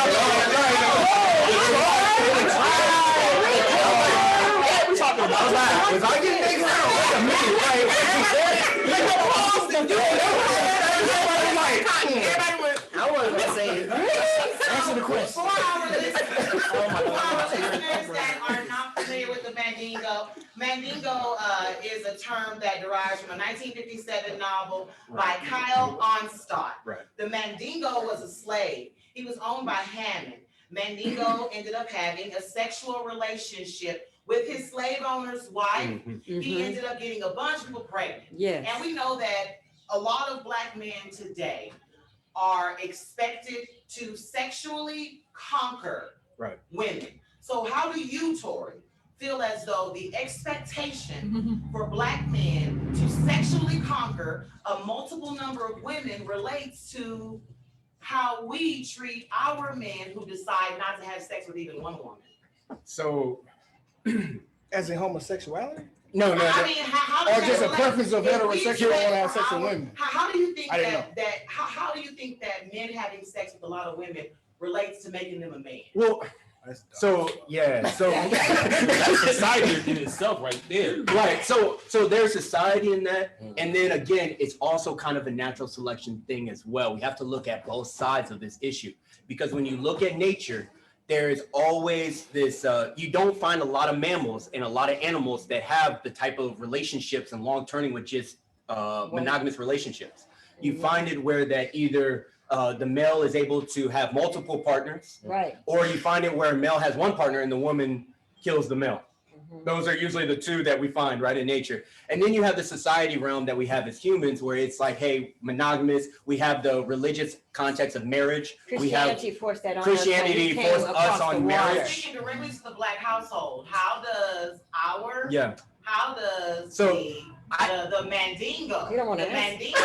If I get niggas out, wait a minute, I wasn't gonna say it. Answer the question. For our listeners that are not familiar with the Mandingo, Mandingo is a term that derives from a 1957 novel by Kyle Onstadt. Right. The Mandingo was a slave. He was owned by Hammond. Mandingo ended up having a sexual relationship with his slave owner's wife. He ended up getting a bunch of people pregnant. Yes. And we know that a lot of black men today are expected to sexually conquer women. So how do you, Tori, feel as though the expectation for black men to sexually conquer a multiple number of women relates to how we treat our men who decide not to have sex with even one woman? So, as in homosexuality? No. I mean, how does Or just that a relate? preference of If we heterosexual want to have for sex with our- women? How do you think I didn't how do you think that men having sex with a lot of women relates to making them a man? Well, so That's society in itself right there. right. So there's society in that, and then again, it's also kind of a natural selection thing as well. We have to look at both sides of this issue, because when you look at nature, there is always this. You don't find a lot of mammals and a lot of animals that have the type of relationships and long-term with just monogamous relationships. You find it where that either the male is able to have multiple partners, Right. or you find it where a male has one partner and the woman kills the male. Those are usually the two that we find right in nature. And then you have the society realm that we have as humans, where it's like, hey, monogamous. We have the religious context of marriage. Christianity forced that on us. Christianity when we came forced us across on the marriage. water. Speaking directly to the black household, how does So, the Mandingo, You don't wanna the ask. Mandingo,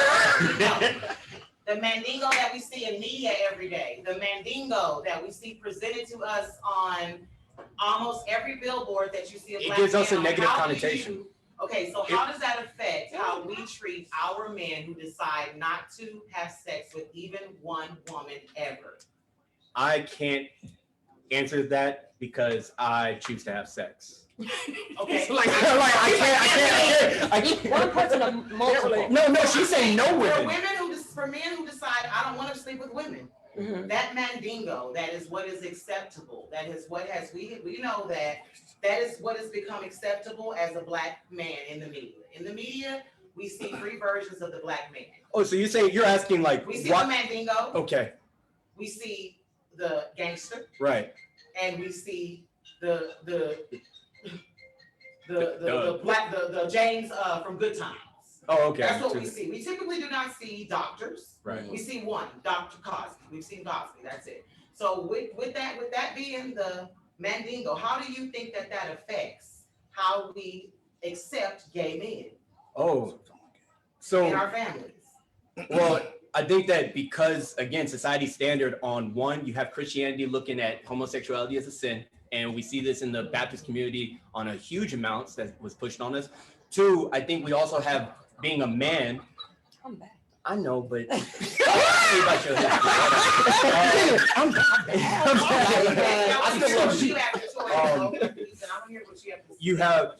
the Mandingo that we see in media every day, the Mandingo that we see presented to us on almost every billboard that you see a It black gives us man a on, negative how do connotation. you- Okay, so how does that affect how we treat our men who decide not to have sex with even one woman ever? I can't answer that because I choose to have sex. Okay. I can't. One person or multiple. No, she's saying no For women. women for men who decide I don't want to sleep with women, that Mandingo, that is what is acceptable. That is what we know that is what has become acceptable as a black man in the media. In the media, we see three versions of the black man. Oh, so you're asking like We see what? the Mandingo, Okay, we see the gangster, right. and we see the James from Good Times. Oh, okay. That's what we see. We typically do not see doctors. Right. We see one, Dr. Cosby. We've seen Cosby. That's it. So with that being the Mandingo, how do you think that affects how we accept gay men Oh, in so our families? well, I think that because again, society standard on one, you have Christianity looking at homosexuality as a sin, and we see this in the Baptist community on a huge amounts that was pushed on us. Two, I think we also have being a man, I'm back. I know, but say about your history. I still love you.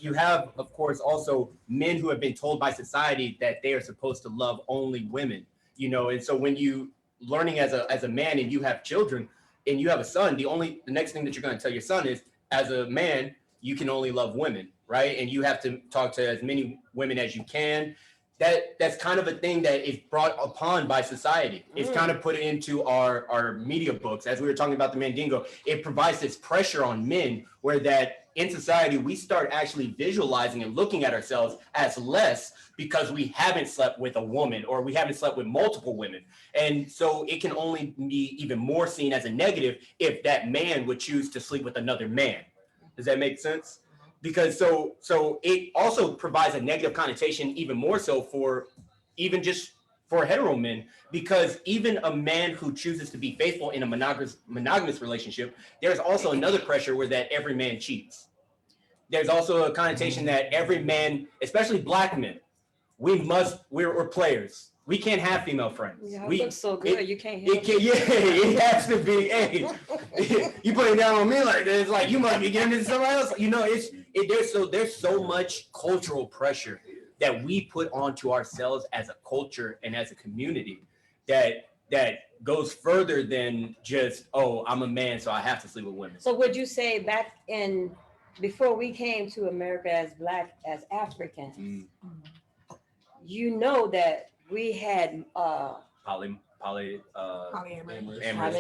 You have, of course, also men who have been told by society that they are supposed to love only women, and so when you learning as a man and you have children and you have a son, the next thing that you're going to tell your son is, as a man, you can only love women, right? And you have to talk to as many women as you can. That's kind of a thing that is brought upon by society. It's kind of put into our media books. As we were talking about the Mandingo, it provides this pressure on men where that in society, we start actually visualizing and looking at ourselves as less because we haven't slept with a woman or we haven't slept with multiple women. And so it can only be even more seen as a negative if that man would choose to sleep with another man. Does that make sense? Because so it also provides a negative connotation even more so for even just for hetero men, because even a man who chooses to be faithful in a monogamous relationship, there's also another pressure where that every man cheats. There's also a connotation that every man, especially black men, we're players. We can't have female friends. Yeah, it looks so good. You can't help it. It has to be. Hey, you put it down on me like this, like you might be getting into somebody else. There's so much cultural pressure that we put onto ourselves as a culture and as a community that goes further than just, oh, I'm a man, so I have to sleep with women. So would you say before we came to America as Africans, that we had polyamorous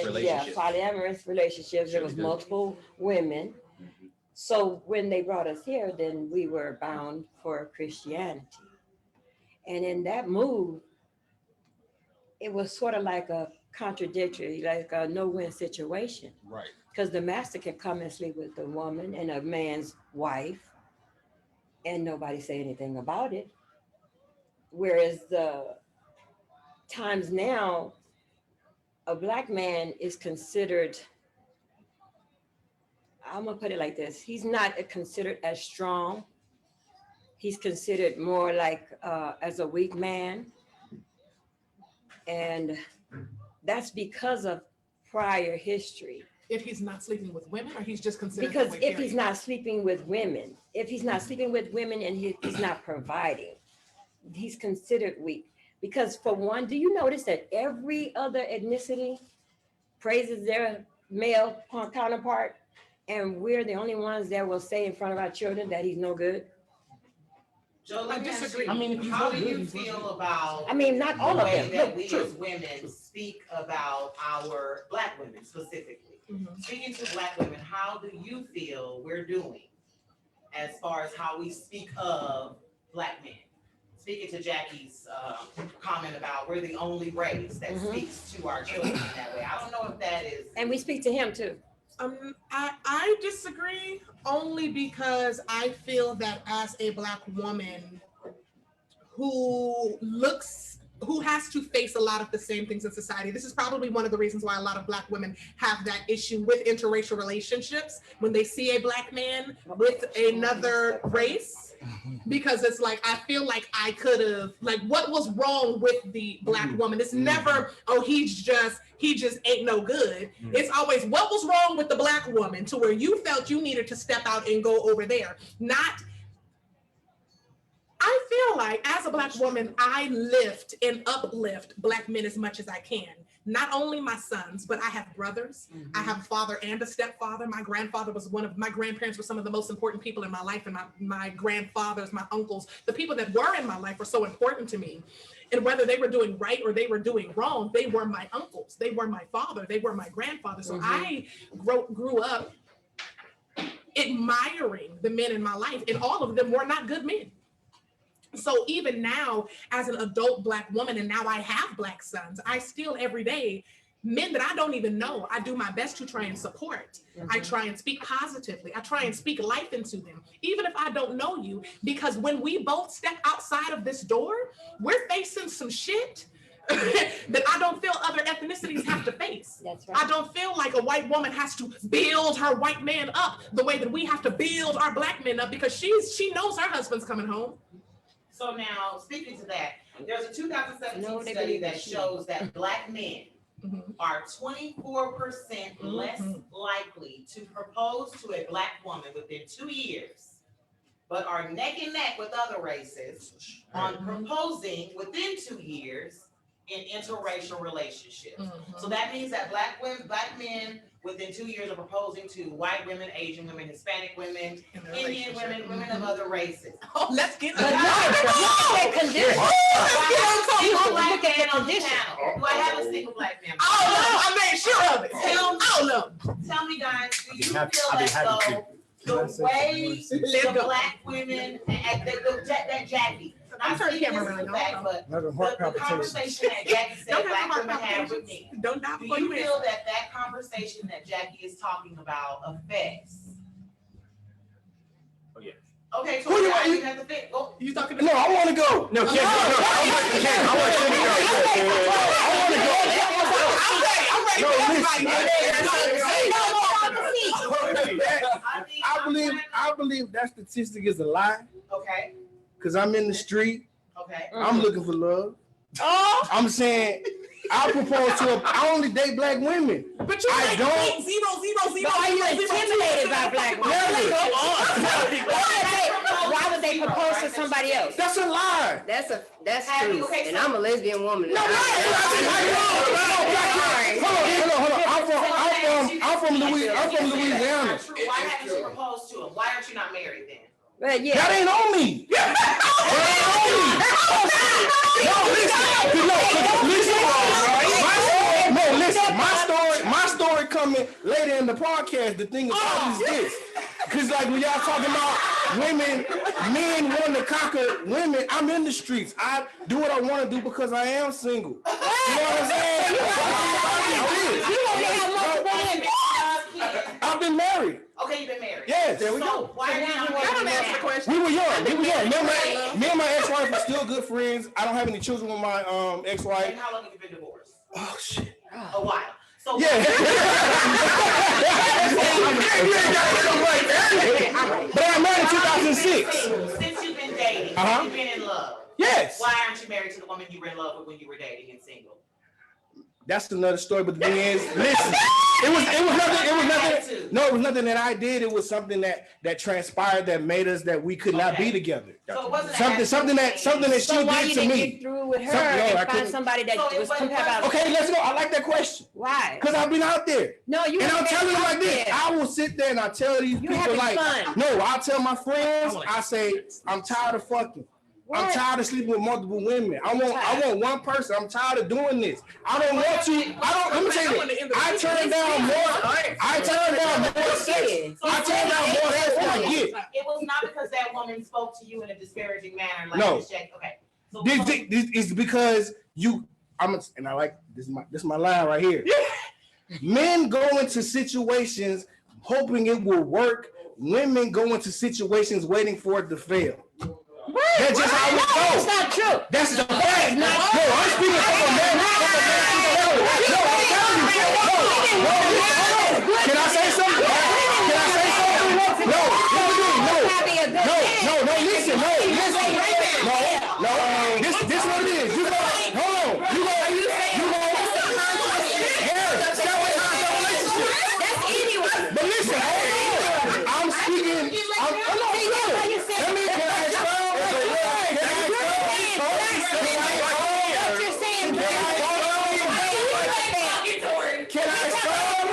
relationships. Polyamorous relationships. There was multiple women. So when they brought us here, then we were bound for Christianity. And in that move, it was sort of like a contradictory, like a no-win situation. Right. Because the master can come and sleep with the woman and a man's wife, and nobody say anything about it. Whereas the times now, a black man is considered, I'm gonna put it like this, he's not considered as strong. He's considered more like as a weak man. And that's because of prior history. If he's not sleeping with women, or he's just considered Because that way, if he's not sleeping with women, and he's not providing, he's considered weak. Because for one, do you notice that every other ethnicity praises their male counterpart, and we're the only ones that will say in front of our children that he's no good? Joe, let me ask you, I mean, how do you feel about Not all the of way them. that we as women speak about our black women specifically? Speaking to black women, how do you feel we're doing as far as how we speak of black men? Speaking to Jackie's comment about we're the only race that speaks to our children in that way. I don't know if that is. And we speak to him too. I disagree only because I feel that as a black woman who has to face a lot of the same things in society. This is probably one of the reasons why a lot of black women have that issue with interracial relationships when they see a black man with another race. Because it's like, I feel like I could have, like, what was wrong with the black woman? It's never, oh, he just ain't no good. It's always, what was wrong with the black woman to where you felt you needed to step out and go over there? I feel like as a black woman, I lift and uplift black men as much as I can. Not only my sons, but I have brothers. I have a father and a stepfather. My grandfather was my grandparents were some of the most important people in my life. And my grandfathers, my uncles, the people that were in my life were so important to me. And whether they were doing right or they were doing wrong, they were my uncles. They were my father. They were my grandfather. So I grew up admiring the men in my life, and all of them were not good men. So even now, as an adult black woman, and now I have black sons, I still every day, men that I don't even know, I do my best to try and support. I try and speak positively. I try and speak life into them, even if I don't know you, because when we both step outside of this door, we're facing some shit that I don't feel other ethnicities have to face. That's right. I don't feel like a white woman has to build her white man up the way that we have to build our black men up, because she knows her husband's coming home. So now, speaking to that, there's a 2017 No, they study believe that it's you. shows that Black men Mhm. are 24% less likely to propose to a Black woman within 2 years, but are neck and neck with other races on proposing within 2 years in interracial relationships. So that means that Black men within 2 years are proposing to white women, Asian women, Hispanic women, Indian women, women of other races. Oh, let's get But to look that. at conditions. Do I have a single Look Black at the man on the condition. panel? Do I have a single Black man? All of them. I made sure of it. All of them. Tell me, guys, do you feel I'd be as happy though the way Let's the go. Black women and that Jackie, I'm not turning the speaking camera this around, back, y'all. but Another heart the palpitation. conversation that Jackie said Don't Black have women heart have with palpitations. me. Don't die Do before you you answer. feel that conversation that Jackie is talking about affects? Oh, yeah. Okay, so Who you- you have to fit. Go. You talking to No, I want to go. No, Ken, I want to I'm ready. No, for listen. everybody. I believe that statistic is a lie Okay, because I'm in the street. okay. I'm looking for love. I'm saying I propose to I only date Black women. But you I like don't- 0.000. But are you intimidated by Black women? Why would they propose to somebody else? That's a lie. That's Have you- true. okay, And so- I'm a lesbian woman. No, I'm from Louisiana. Not true. Why haven't you proposed to him? Why aren't you not married then? But yeah. That ain't on me. Listen. My story coming later in the podcast. The thing about is this. Because like when y'all talking about women, men wanting to conquer women, I'm in the streets. I do what I want to do because I am single. You know what I'm saying? You only have multiple women. I've been married. Okay, you've been married. Yes, there we So go. why are you not I don't answer the married? question. We were young. Me and my ex-wife are still good friends. I don't have any children with my ex-wife. And how long have you been divorced? Oh shit. A while. So Yeah. But I married in 2006. Since you've been dating, Uh-huh. you've been in love. Yes. Why aren't you married to the woman you were in love with when you were dating and single? That's another story. But the thing is, listen, it was nothing. No, it was nothing that I did. It was something that transpired that made us that we could not be together. So it wasn't Something that she So why you did to didn't me. get through with her Something- no, I and find couldn't- somebody that So it was wasn't- compatible? Okay, let's go. I like that question Why? because I've been out there. No, you. And I'm haven't telling you been like out this, there. I will sit there and I tell these You people having like, fun. no, I'll tell my friends, I say, I'm tired of fucking. I'm What? tired of sleeping with multiple women. I want one person. I'm tired of doing this. I don't want to. Let me tell you this. I turn down more sex. I turn down more sex than I get. It was not because that woman spoke to you in a disparaging manner. Like No. Miss Jackie. Okay. So This is because and I like this is my line right here. Men go into situations hoping it will work. Women go into situations waiting for it to fail. That's just how it It's goes. not true. That's the fact. No, I'm speaking from a man. No, I'm telling you. Can I say something? No, listen. This what it is. You go, hold on. You go. Yes, that way I have a relationship. That's anyone. But listen, I'm speaking. Let me, can I expound? What you're saying, Can I expound?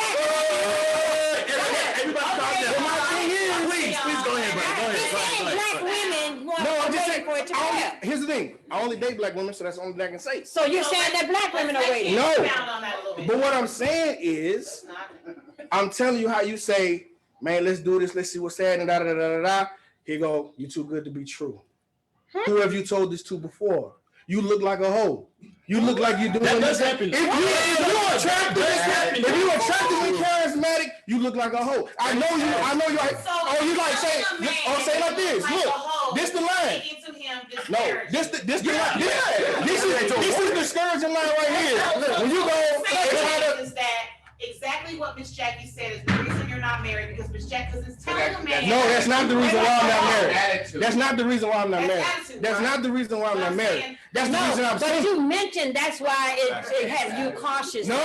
Everybody calm down. But my thing is, Please go ahead, bro. Black women want no, I'm to just wait saying. for it to fail. Here's the thing. I only date Black women, so that's the only thing I can say. So you're saying that Black women are waiting? No. expound on that a little bit. But what I'm saying is, It's not- I'm telling you how you say, man, let's do this. Let's see what's happening. Da da da da da. Here you go. You too good to be true. Who have you told this to before? You look like a hoe. You look like you're doing That does this. happen. If you attractively charismatic, you look like a hoe. I know you. You like say, say like this. Look, this the line. No, this the line. This is the discouraging line right here. When you go, Is that exactly what Miss Jackie said is the reason you're not married because it's telling a man. No, that's not the reason why I'm not married. Attitude. That's not the reason why I'm not That's married. attitude, That's right? not the reason why I'm not married. That's the No, reason I'm but saying. you mentioned that's why it has you cautious. No.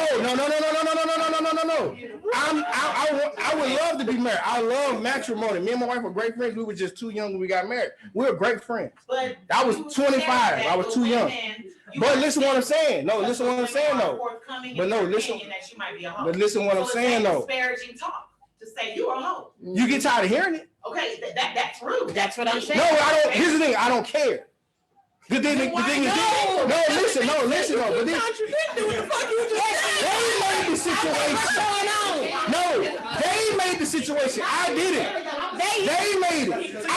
I would love to be married. I love matrimony. Me and my wife were great friends. We were just too young when we got married. We were great friends. But I was you 25. said I was that too the young. women- you But are listen what I'm saying. No, because listen what I'm women saying are though. forthcoming But in no, their listen. opinion that you might be a hoe. But listen what I'm So saying it's though. disparaging talk to say you are a hoe. You get tired of hearing it? Okay, that's rude. That's what I'm saying. No, I don't. Here's the thing. I don't care. The thing is, listen. But this, they made the situation. No, they made the situation. I did it. They made it. I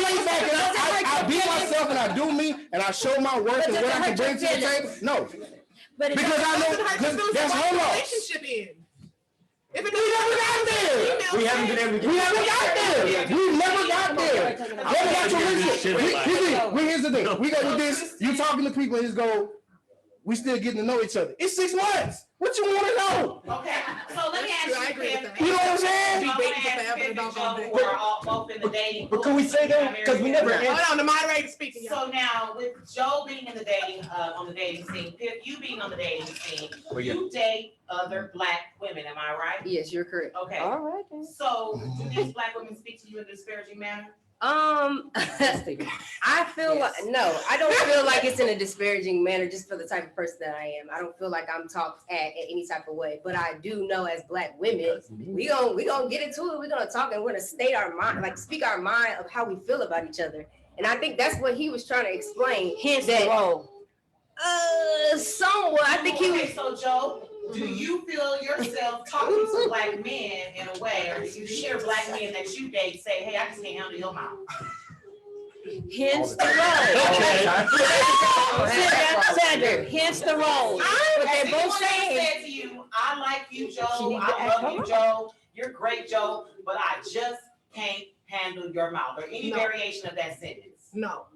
lay back and I be myself and I do me and I show my worth and what I can bring to the table. No, But it because I know that's hold on. Relationship in. If it We never got there. We haven't been able to We never got there. We never got there. Never got to relationship. Here's the thing. We go with this. You talking to people and just go, we still getting to know each other. It's 6 months. What you want to know? Okay, so let me ask you, I agree with Pip. that. You know what I'm saying? I'm gonna Debating for ask forever Pip and about Joe, that. who are all both in the dating. But can we say that? Because we never Hold on, the moderator speaking. So now with Joe being in the dating, on the dating scene, Pip, you being on the dating scene, Well, yeah. you date other black women, am I right? Yes, you're correct. Okay, All right then. so do these black women speak to you in a disparaging manner? I feel like, no, I don't feel like it's in a disparaging manner just for the type of person that I am. I don't feel like I'm talked at any type of way, but I do know as black women, we gonna get into it. We're gonna talk and we're gonna state our mind, like speak our mind of how we feel about each other. And I think that's what he was trying to explain. Hence the That, role. somewhat, I think he was. Okay, so Joe, do you feel yourself talking to black men in a way, or do you hear black men that you date say, hey, I just can't handle your mouth? Hence the role. Sandra, hence the role. But they're both saying. Said to you, I like you, She Joe. need to I ask love her you, Joe. You're great, Joe. But I just can't handle your mouth, or any No. variation of that sentence. No.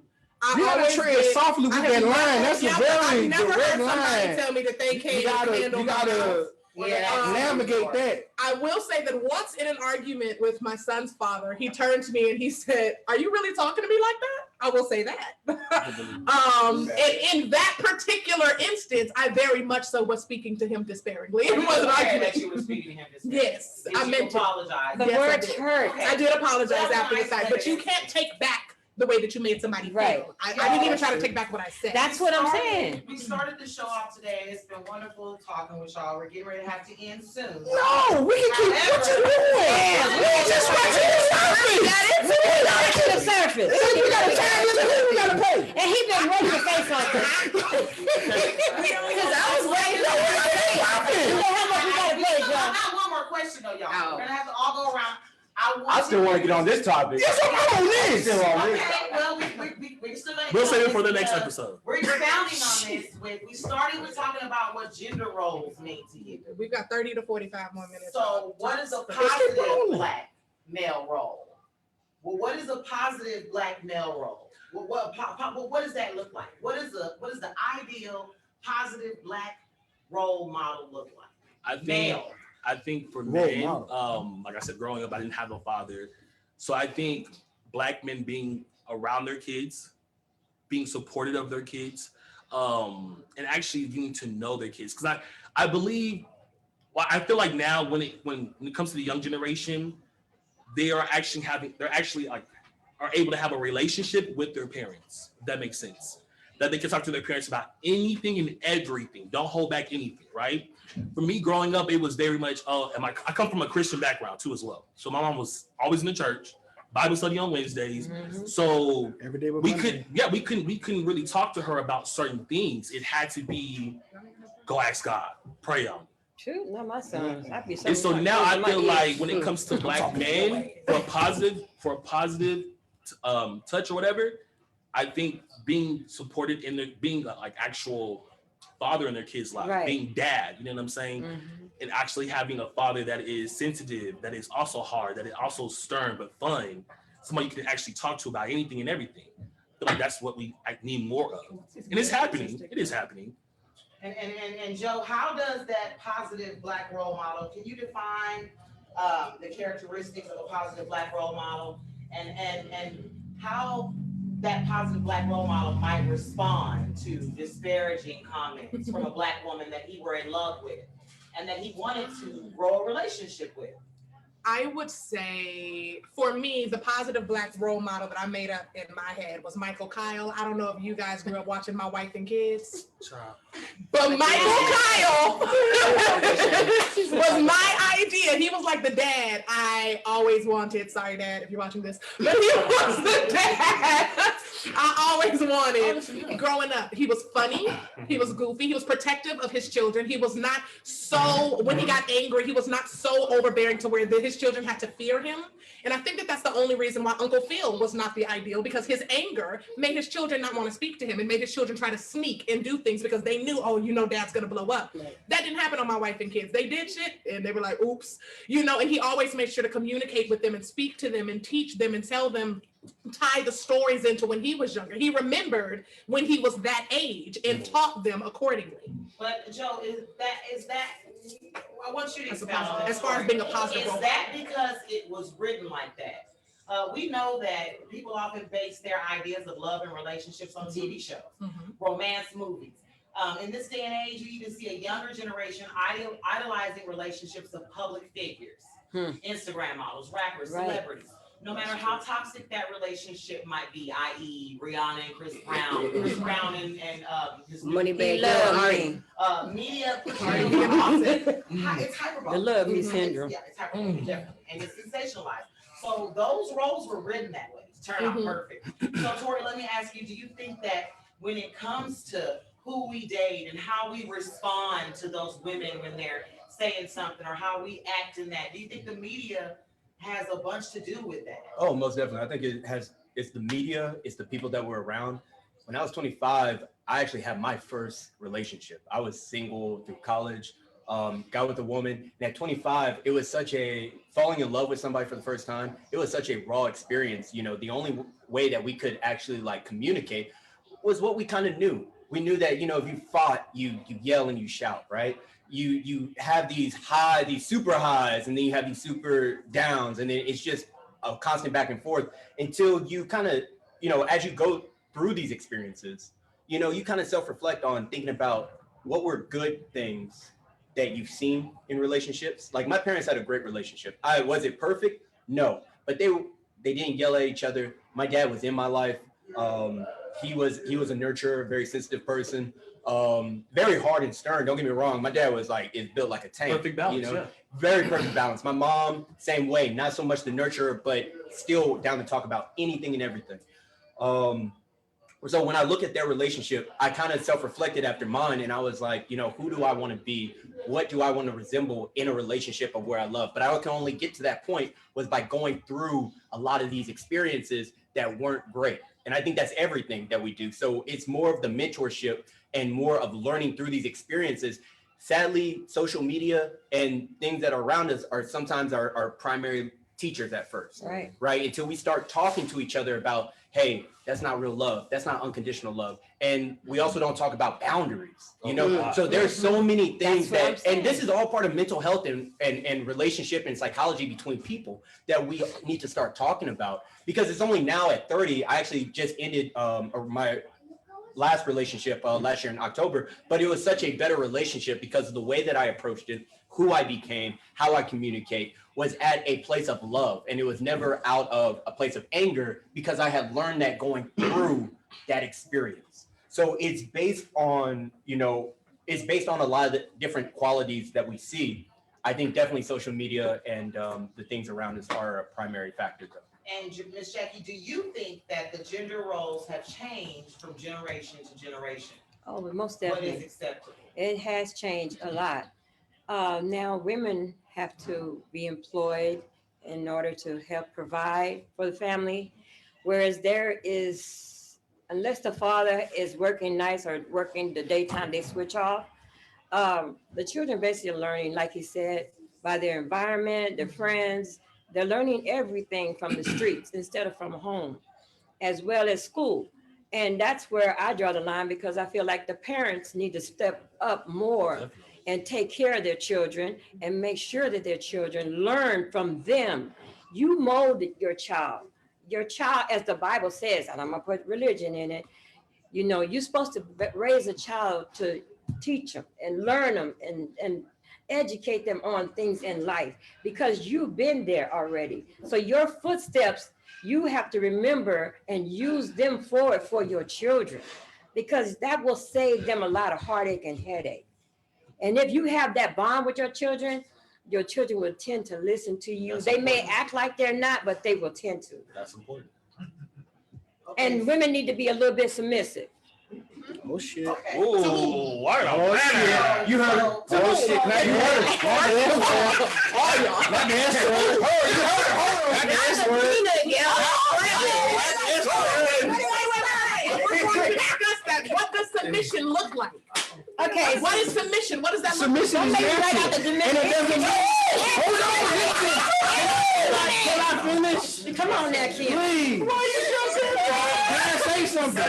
You gotta always tread did. softly with I have that line. never- That's a yeah, but very I've never direct heard somebody line. tell me that they You can't gotta handle my mouth. Yeah. navigate that. I will say that once in an argument with my son's father, he turned to me and he said, "Are you really talking to me like that?" I will say that. And in that particular instance, I very much so was speaking to him disparagingly. It was an argument. That you were speaking to him disparagingly. Yes, Did I you meant to. apologize? The Yes, I words did. hurt. Okay. I did apologize That's after the nice fact, that but you it- can't take back the way that you made somebody Right. feel. I didn't even try to take back what I said. That's what I'm saying. We started the show off today. It's been wonderful talking with y'all. We're getting ready to have to end soon. No, we can keep what you doing. We just went to the surface. We gotta to the surface. We gotta charge it. We gotta pay. And he been ready to say something. Because I was waiting You know how much we gotta pay, I John? got one more question though, y'all. Oh. We're gonna have to all go around. I still want to get on this topic. Yes, I'm on this. Still on Okay, this. well, we're still gonna. We'll get save on it for the this next because episode. We're expounding on this. We started with talking about what gender roles mean to you. We've got 30 to 45 more minutes. So what is a keep positive rolling. black male role? Well, what is a positive black male role? What does that look like? What is the ideal positive black role model look like? I think for Role men, model. like I said, growing up, I didn't have a father. So I think black men being around their kids, being supportive of their kids, and actually getting to know their kids. Because I believe, well, I feel like now when it comes to the young generation, they're actually are able to have a relationship with their parents. If that makes sense. That they can talk to their parents about anything and everything. Don't hold back anything, right? For me, growing up, it was very much, I come from a Christian background too as well. So my mom was always in the church, Bible study on Wednesdays. So Every day we couldn't really talk to her about certain things. It had to be, go ask God, pray on. True, not my son. I'd be And so now I feel like when it comes to Mm. black men, for a positive touch or whatever, I think being supported in their being like actual father in their kids' life, Right. being dad, you know what I'm saying? And actually having a father that is sensitive, that is also hard, that is also stern but fun, somebody you can actually talk to about anything and everything. I feel like that's what we need more of. And it's happening. It is happening. And Joe, how does that positive black role model, can you define the characteristics of a positive Black role model, and how that positive Black role model might respond to disparaging comments from a Black woman that he were in love with and that he wanted to grow a relationship with. I would say, for me, the positive Black role model that I made up in my head was Michael Kyle. I don't know if you guys grew up watching My Wife and Kids, but Michael Kyle was my idea. He was like the dad I always wanted. Sorry, Dad, if you're watching this, but he was the dad I always wanted growing up. He was funny. He was goofy. He was protective of his children. He was not so, when he got angry, he was not so overbearing to where his children had to fear him. And I think that that's the only reason why Uncle Phil was not the ideal, because his anger made his children not want to speak to him and made his children try to sneak and do things because they knew, oh, you know, Dad's going to blow up. That didn't happen on My Wife and Kids. They did shit and they were like, oops, you know, and he always made sure to communicate with them and speak to them and teach them and tell them, tie the stories into when he was younger. He remembered when he was that age and taught them accordingly. But Joe, is that I want you to expound on that. As far as being a positive role Is that because it was written like that? We know that people often base their ideas of love and relationships on TV shows, romance movies. In this day and age, you even see a younger generation idolizing relationships of public figures, Instagram models, rappers, celebrities. No matter how toxic that relationship might be, i.e. Rihanna and Chris Brown, and his Moneybag Ari. Media, it's hyperbolic. The love me syndrome. Yeah, it's hyperbolic, definitely, and it's sensationalized. So those roles were written that way to turn out perfect. So Tori, let me ask you, do you think that when it comes to who we date and how we respond to those women when they're saying something or how we act in that, do you think the media has a bunch to do with that? Oh, most definitely. I think it's the media, it's the people that were around. When I was 25, I actually had my first relationship. I was single through college, got with a woman. And at 25, it was such a, falling in love with somebody for the first time, it was such a raw experience. You know, the only way that we could actually like communicate was what we kind of knew. We knew that, you know, if you fought, you yell and you shout, right? You have these super highs, and then you have these super downs, and then it's just a constant back and forth until you kind of, you know, as you go through these experiences, you know, you kind of self-reflect on thinking about what were good things that you've seen in relationships. Like my parents had a great relationship. Was it perfect? No, but they didn't yell at each other. My dad was in my life. He was a nurturer, very sensitive person. Very hard and stern. Don't get me wrong. My dad was is built like a tank. Perfect balance, you know, yeah. Very perfect balance. My mom, same way. Not so much the nurturer, but still down to talk about anything and everything. So when I look at their relationship, I kind of self-reflected after mine, and I was like, you know, who do I want to be? What do I want to resemble in a relationship of where I love? But I can only get to that point was by going through a lot of these experiences that weren't great. And I think that's everything that we do. So it's more of the mentorship and more of learning through these experiences. Sadly, social media and things that are around us are sometimes our primary teachers at first, right? Until we start talking to each other about, hey, that's not real love. That's not unconditional love. And we also don't talk about boundaries, you know? So there's so many things that, and this is all part of mental health and relationship and psychology between people that we need to start talking about, because it's only now at 30, I actually just ended my last relationship last year in October, but it was such a better relationship because of the way that I approached it, who I became, how I communicate, was at a place of love. And it was never out of a place of anger because I had learned that going through that experience. So it's based on, you know, it's based on a lot of the different qualities that we see. I think definitely social media and the things around us are a primary factor though. And Ms. Jackie, do you think that the gender roles have changed from generation to generation? Oh, but most definitely. What is acceptable? It has changed a lot. Now women have to be employed in order to help provide for the family, whereas there is, unless the father is working nights or working the daytime, they switch off. The children basically are learning, like he said, by their environment, their friends. They're learning everything from the streets instead of from home, as well as school. And that's where I draw the line, because I feel like the parents need to step up more and take care of their children and make sure that their children learn from them. You molded your child. Your child, as the Bible says, and I'm gonna put religion in it, you know, you're supposed to raise a child to teach them and learn them and educate them on things in life because you've been there already. So your footsteps, you have to remember and use them forward for your children because that will save them a lot of heartache and headache. And if you have that bond with your children will tend to listen to you. That's They may important. act like they're not, but they will tend to. That's important. And women need to be a little bit submissive. Oh shit. Okay. Ooh, what a Oh man. shit. You heard it. Oh shit. Now you heard it. Not the S word. Not the S word. Not the S word. We're going to discuss that. What does submission look like? Okay. What is submission? What does that look Submission is natural. And it doesn't hold on, listen. Can I finish? Come on now, kid. Please. Can I say something?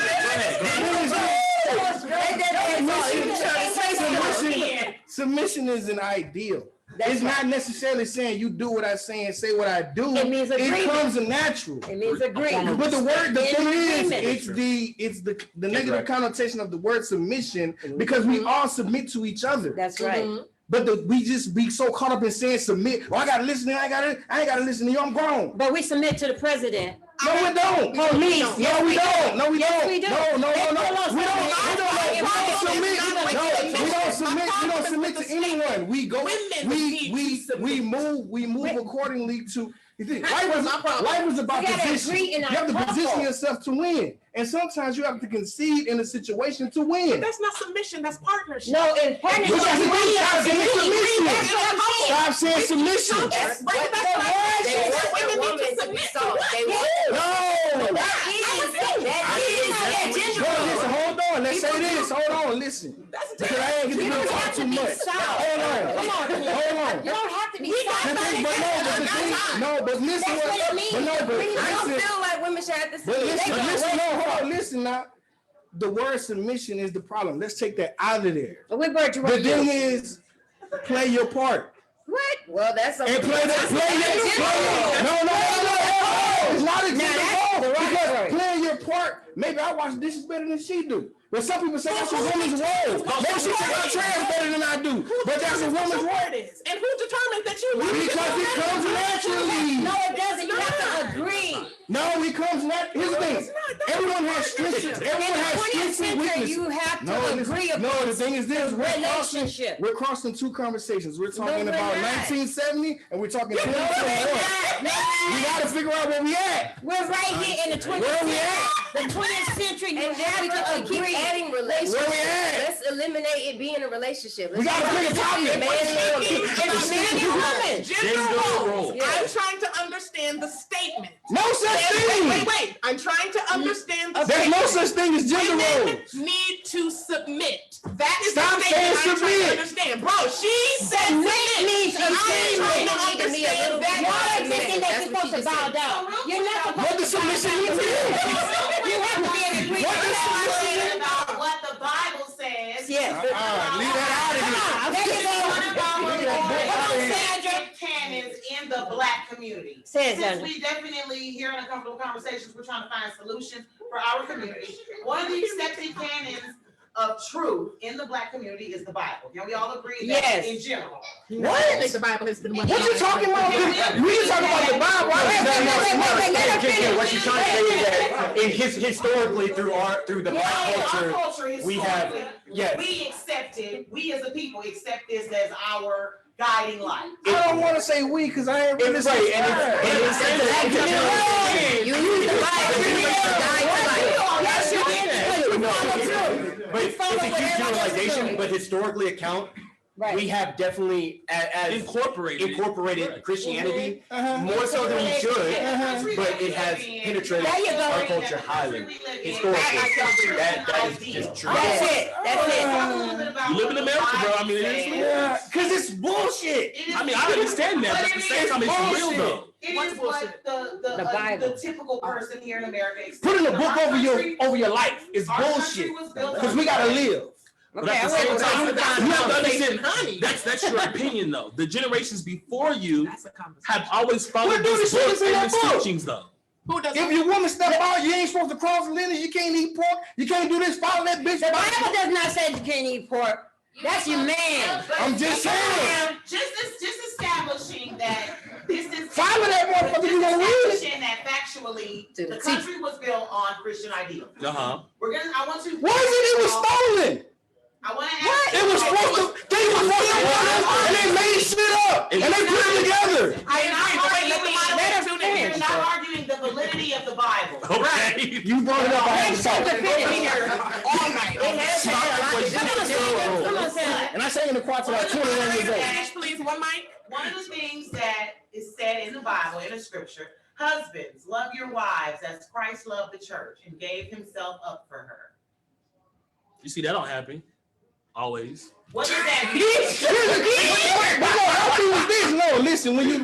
Submission is an ideal. It's not necessarily saying you do what I say and say what I do. It means agreement. It comes natural. It means agreement. But the word, the thing is, Agreement. it's the negative connotation of the word submission because we all submit to each other. That's right. But we just be so caught up in saying submit. Oh, I gotta listen. I ain't gotta listen to you. I'm grown. But we submit to the president. No, we don't. Police. No, we don't. No, we Yes, don't. we do. No. We don't submit. We don't submit to anyone. We go. Women need to submit. We move accordingly to. Life is about We gotta position. agree in You our have to position couple. yourself to win, and sometimes you have to concede in a situation to win. That's not submission, that's partnership. No, in partnership. But that's we stop saying submission. That's what I'm saying. Stop saying submission. That's But right. they That's want right. the Women woman need to to be submit. soft. They want No. that gender Bro, role. listen, hold on. Let's say this. Hold on. Listen. Because I ain't You getting don't to talk have too to be much. soft. Hold on. Come on, kid. Hold on. You don't have to be soft. But listen. That's what it means. But I don't listen. feel like women should have to But submit. listen, no, hold on. Listen now. The word submission is the problem. Let's take that out of there. But we brought you The up. thing is, play your part. What? Well, that's a And play that. No. It's not exactly because playing your part. Maybe I wash dishes better than she do. But some people say that's a woman's role. Maybe she take out trash better than I do. But that's a woman's role. It is. And who determined that you love Because it comes naturally. No, it doesn't. You have to agree. No, it comes naturally. Here's the thing. Everyone has strengths. Everyone has 20th strengths and century, weaknesses. you have to No, agree upon no, the thing is this. relationship. We're crossing two conversations. We're talking we're about not. 1970 and we're talking 2021. We got to figure out where we at. We're right here in the 20th Where we century. at? The 20th century, you And then have we to can keep agree. adding relationships. Where we at? Let's eliminate it being a relationship. We got to pick a topic. Man and woman. It's a man and woman. Gender roles. Yeah. I'm trying to understand the statement. No such thing. Wait. I'm trying to understand the There's statement. no such thing as gender Women roles. need to submit. That is Stop the saying statement I'm trying to submit. understand. Bro, she said Submit submit. means I'm consent. trying to Need to be a little understand that. bit Y'all are more thinking that you're supposed to bow down. You're not supposed What to does submission mean to you? You have to be in agreement. What does submission mean? About what the Bible says. Yes. Leave that out of here. There you go. Come on, Sandra. Canons in the Black community. Say it, Since Sandra. we definitely here in Uncomfortable Conversations, we're trying to find solutions for our community. One of the accepted canons of truth in the Black community is the Bible. Can we all agree that Yes. in general? I think the Bible has been one. What you talking about? We just talking about the Bible. What you're trying to say is that historically through the black Our culture, culture we have- historically, yes. we as a people accept this as our guiding light. I don't want to say we because I ain't really It's right, and You use the Bible to guide your life. Yes, you did. No, Follow through. but it's a huge generalization, but historically account, we Right. have definitely as incorporated Christianity more so than we should, but it has penetrated There you go. our culture highly. Historically, that is just true. That's it. That's it. You live in America, bro. I mean, it is. Yeah, because it's bullshit. I mean, I understand that, but at the same time, it's real though. It What's is what The Bible. the typical person here in America expects. Putting a book Our over country- your life is our country bullshit. was built Because on we gotta faith. live. But at the same time, you have to understand then, honey. That's your opinion, though. The generations before you That's a conversation. have always followed What do this the shit book is in and that its book? teachings, though. Who does If your woman step out, you ain't supposed to cross the lineage. You can't eat pork. You can't do this. Follow that bitch. The Bible does not say you can't eat pork. That's your man. I'm just saying. Just establishing that this is. Follow that motherfucker. You gonna read it. Establishing that factually, To the the teeth. country was built on Christian ideals. Uh-huh. I want to. Why is it even stolen? I want to ask. It was supposed to. They were supposed to run and they made shit up and they put it together. I agree, but wait, let the moderator tune in. You're not arguing the validity of the Bible. Okay. You brought it up. I had to talk. All night. Come on, Sam. And I sang in the choir till I was 21 years old. Finish, please, one mic. One of the things that is said in the Bible, in the scripture, husbands, love your wives as Christ loved the church and gave himself up for her. You see, that don't happen. Always. What does that mean? No, listen. When you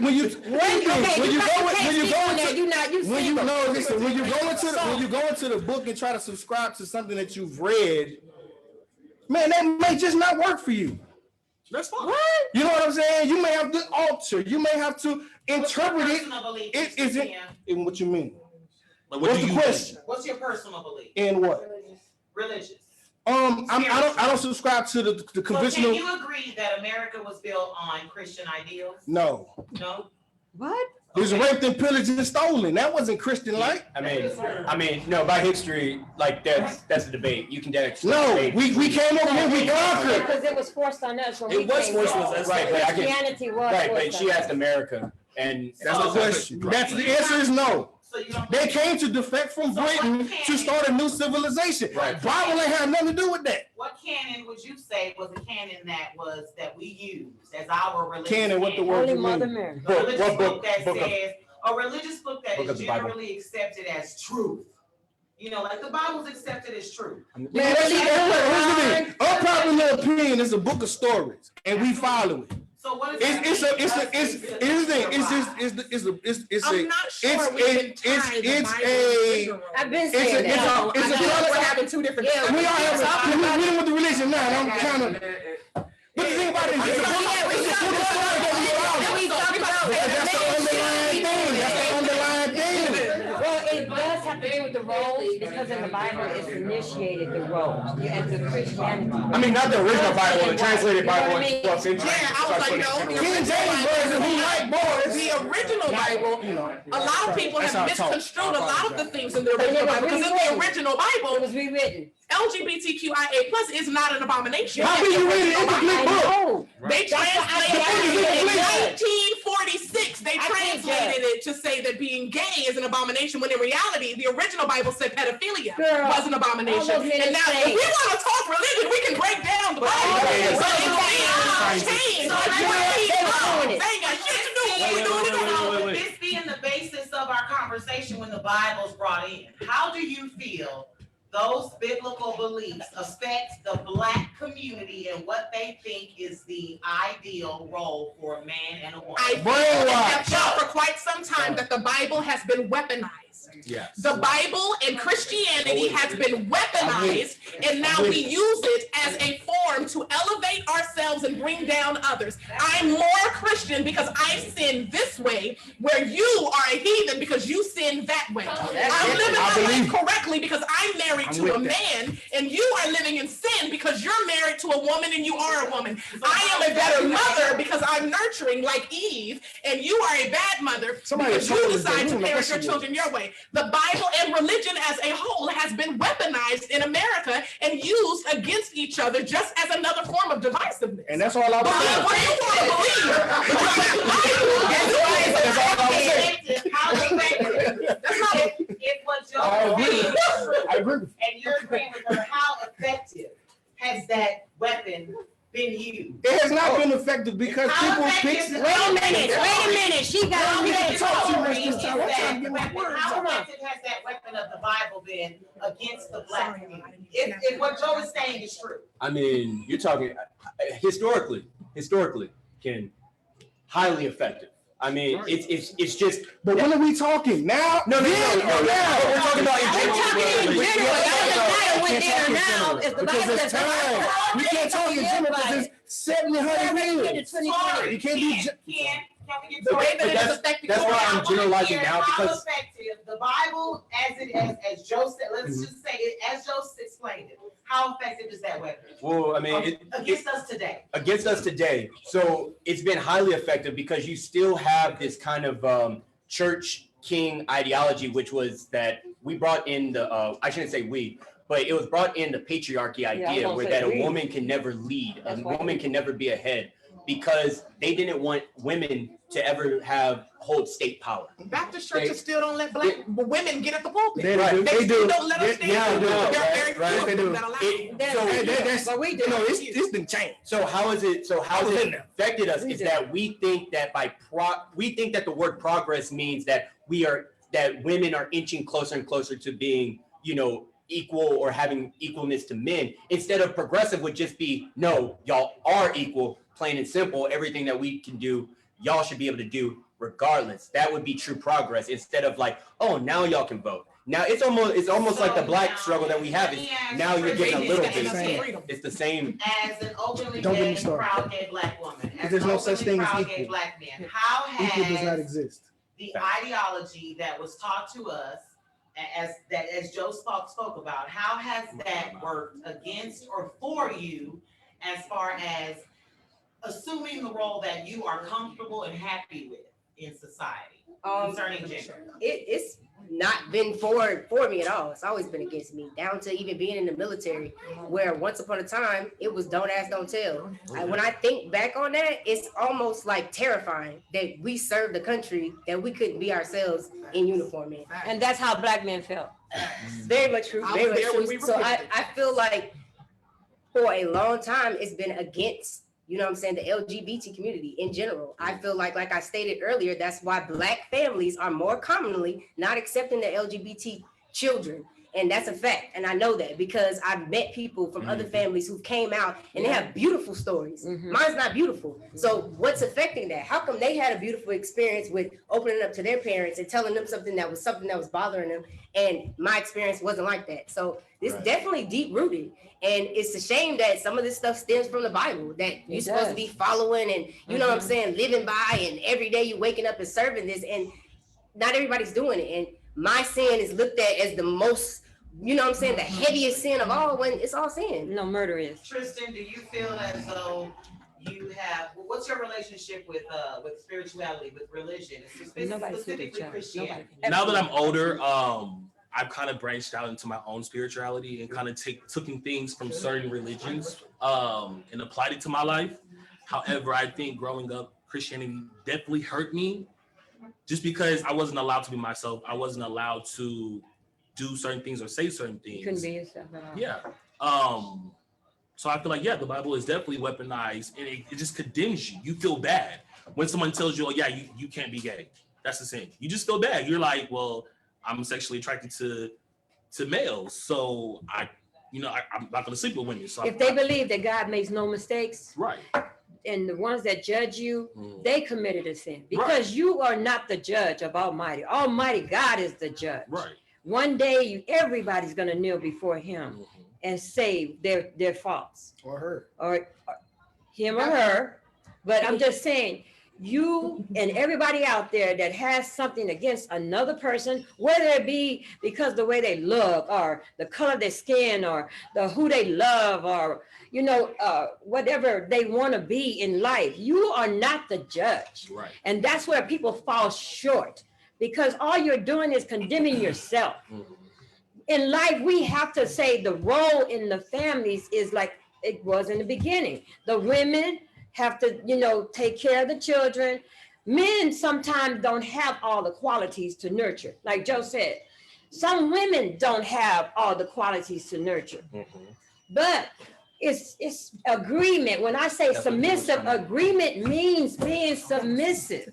go into the book and try to subscribe to something that you've read, man, that may just not work for you. That's fine. You know what I'm saying? You may have to alter. You may have to interpret it. Personal belief, It isn't. Tim? In what you mean? Like, What's do the you question? What's your personal belief? In what? Religious. I don't subscribe to the So conventional. can you agree that America was built on Christian ideals? No. No? What? It was raped and pillaged and stolen. That wasn't Christian-like. I mean, no, by history, like that's a debate. You can No, we came over here, we conquered. Because it was forced on us when It we was came forced on here. us. Right, but I can, Christianity was right, but forced she on asked us. America, and That's the question. That's the answer is no. So you don't. They came to defect from Britain to start a new civilization. Right. Bible ain't have nothing to do with that. What canon would you say was a canon that we used as our religious Canon, what the canon? word Only you Mother mean? Mary. A religious What book that book of- says, a religious book that Book of is the Bible. generally accepted as truth. You know, like the Bible's accepted as truth. Man, that's here's the thing. Unpopular opinion is a book of stories, and we follow it. So what is It's the thing. I'm not sure we can tie the Bible to gender I've been It's a- saying it's that. a- roles. I know we're having two different. Yeah, we are discussions. having we with the religion now. And I'm kind of. But the thing about it is, it's a book of stories that we follow. That's the underlying thing. That's the underlying thing. Well, it does have to do with the roles because in the Bible it's initiated the roles and the Christianity. I mean, not the original Bible, the translated Bible in You know 12th century. Yeah, I was like, no, the King James version, who like boys. The original Bible, a lot of people That's have how I talk. misconstrued a lot of the things in the But it original was Bible. Because in the rewritten. original It Bible, was rewritten. LGBTQIA+ is not an abomination. How can you read an incomplete book? Oh, They translated it in 1946. They I can't translated it to say that being gay is an abomination, when in reality, the original Bible said pedophilia Girl, was an abomination. almost made And it now, if say- we want to talk religion, we can break down the Bible. okay, So so- it's changed. So They ain't got shit to do with what we're doing now. Would this being the basis of our conversation when the Bible's brought in, how do you feel those biblical beliefs affect the Black community and what they think is the ideal role for a man and a woman? I have felt for quite some time that the Bible has been weaponized. Yes. The Bible and Christianity has been weaponized, and now we use it as a form to elevate ourselves and bring down others. I'm more Christian because I sin this way, where you are a heathen because you sin that way. I'm living my life correctly because I'm married to a man, and you are living in sin because you're married to a woman and you are a woman. I am a better mother because I'm nurturing like Eve, and you are a bad mother because you decide to parent your children your way. The Bible and religion as a whole has been weaponized in America and used against each other just as another form of divisiveness. And that's all I was Believe saying. what you want to believe. That's all I was saying. How effective, That's not it. if what I Joe agree. believes, I agree. and you're agreeing with her, how effective has that weapon been used? It has not been effective because How people effective pick. is wait a minute. She got How me to effective talk to her. is Mr. Time. I'm trying to get my that- words how out. effective has that weapon of the Bible been against the Black community? If what Joe is saying is true. I mean, you're talking historically, can highly effective. I mean, it's just. But when are we talking? Now? No. Now. We're talking about in I'm general. talking in general. It doesn't matter when they're now. If the Because Bible it's says time. We can't talk in general because 700 years. Sorry, You can't do. Can we get The way that it is That's- affecting. that's why I'm generalizing now, How because effective the Bible, as Joe said, let's just say it, as Joe explained it, how effective is that weapon? well, I mean, Against us today. against us today. So it's been highly effective because you still have this kind of church king ideology, which was that we brought in the I shouldn't say we, but it was brought in the patriarchy idea where that a woman can never lead, a woman can never be a head, because they didn't want women to ever hold state power. Baptist churches still don't let black women get at the pulpit. They They do. don't let us stand. Yeah, they do. There are very Right, few they of do. them that allow it. But we do. It's been changed. So how is it? So how has it affected us? Is that we think that we think that the word progress means that women are inching closer and closer to being, equal or having equalness to men. Instead of progressive would just be, no, y'all are equal, plain and simple. Everything that we can do, y'all should be able to do regardless. That would be true progress. Instead of like, oh, now y'all can vote. Now it's almost like the black struggle that we have. Is now you're getting a little bit. It's the same. As an openly Don't get me gay, started. proud gay black woman, as There's an no such openly thing as proud gay equal. black man, how Equal does not has exist. the ideology that was taught to us, as Joe spoke about, how has that worked against or for you as far as assuming the role that you are comfortable and happy with in society concerning gender? It's not been for me at all. It's always been against me, down to even being in the military, where once upon a time it was don't ask, don't tell. When I think back on that, it's almost like terrifying that we served the country that we couldn't be ourselves in uniform in. And that's how black men felt. Very much true. I Very was much there when true. we were So gifted. I feel like for a long time it's been against, the LGBT community in general. I feel like I stated earlier, that's why black families are more commonly not accepting the LGBT children. And that's a fact. And I know that because I've met people from other families who came out and they have beautiful stories. Mine's not beautiful. So what's affecting that? How come they had a beautiful experience with opening up to their parents and telling them something that was bothering them, and my experience wasn't like that? So it's definitely deep rooted. And it's a shame that some of this stuff stems from the Bible that you're supposed to be following and what I'm saying, living by, and every day you're waking up and serving this, and not everybody's doing it. And my sin is looked at as the most, the heaviest sin of all, when it's all sin. No, murder is. Tristan, do you feel as though you have, what's your relationship with spirituality, with religion, specifically Christianity? Now that I'm older, I've kind of branched out into my own spirituality and kind of taken things from certain religions and applied it to my life. However, I think growing up, Christianity definitely hurt me just because I wasn't allowed to be myself. I wasn't allowed to do certain things or say certain things. You couldn't be yourself at all. Yeah. So I feel like, the Bible is definitely weaponized, and it just condemns you. You feel bad when someone tells you, oh yeah, you can't be gay. That's the thing. You just feel bad. You're like, well, I'm sexually attracted to males, so I'm not going to sleep with women. So If they believe that God makes no mistakes, right, and the ones that judge you, they committed a sin, because you are not the judge of Almighty. Almighty God is the judge. right, One day, everybody's going to kneel before Him and say their faults, Or her. or him or her. But I'm just saying, you and everybody out there that has something against another person, whether it be because the way they look, or the color of their skin, or who they love, or whatever they want to be in life, you are not the judge. right. And that's where people fall short, because all you're doing is condemning yourself. In life, we have to say the role in the families is like it was in the beginning. The women have to, take care of the children. Men sometimes don't have all the qualities to nurture. Like Joe said, some women don't have all the qualities to nurture. But it's agreement. When I say submissive, agreement means being submissive.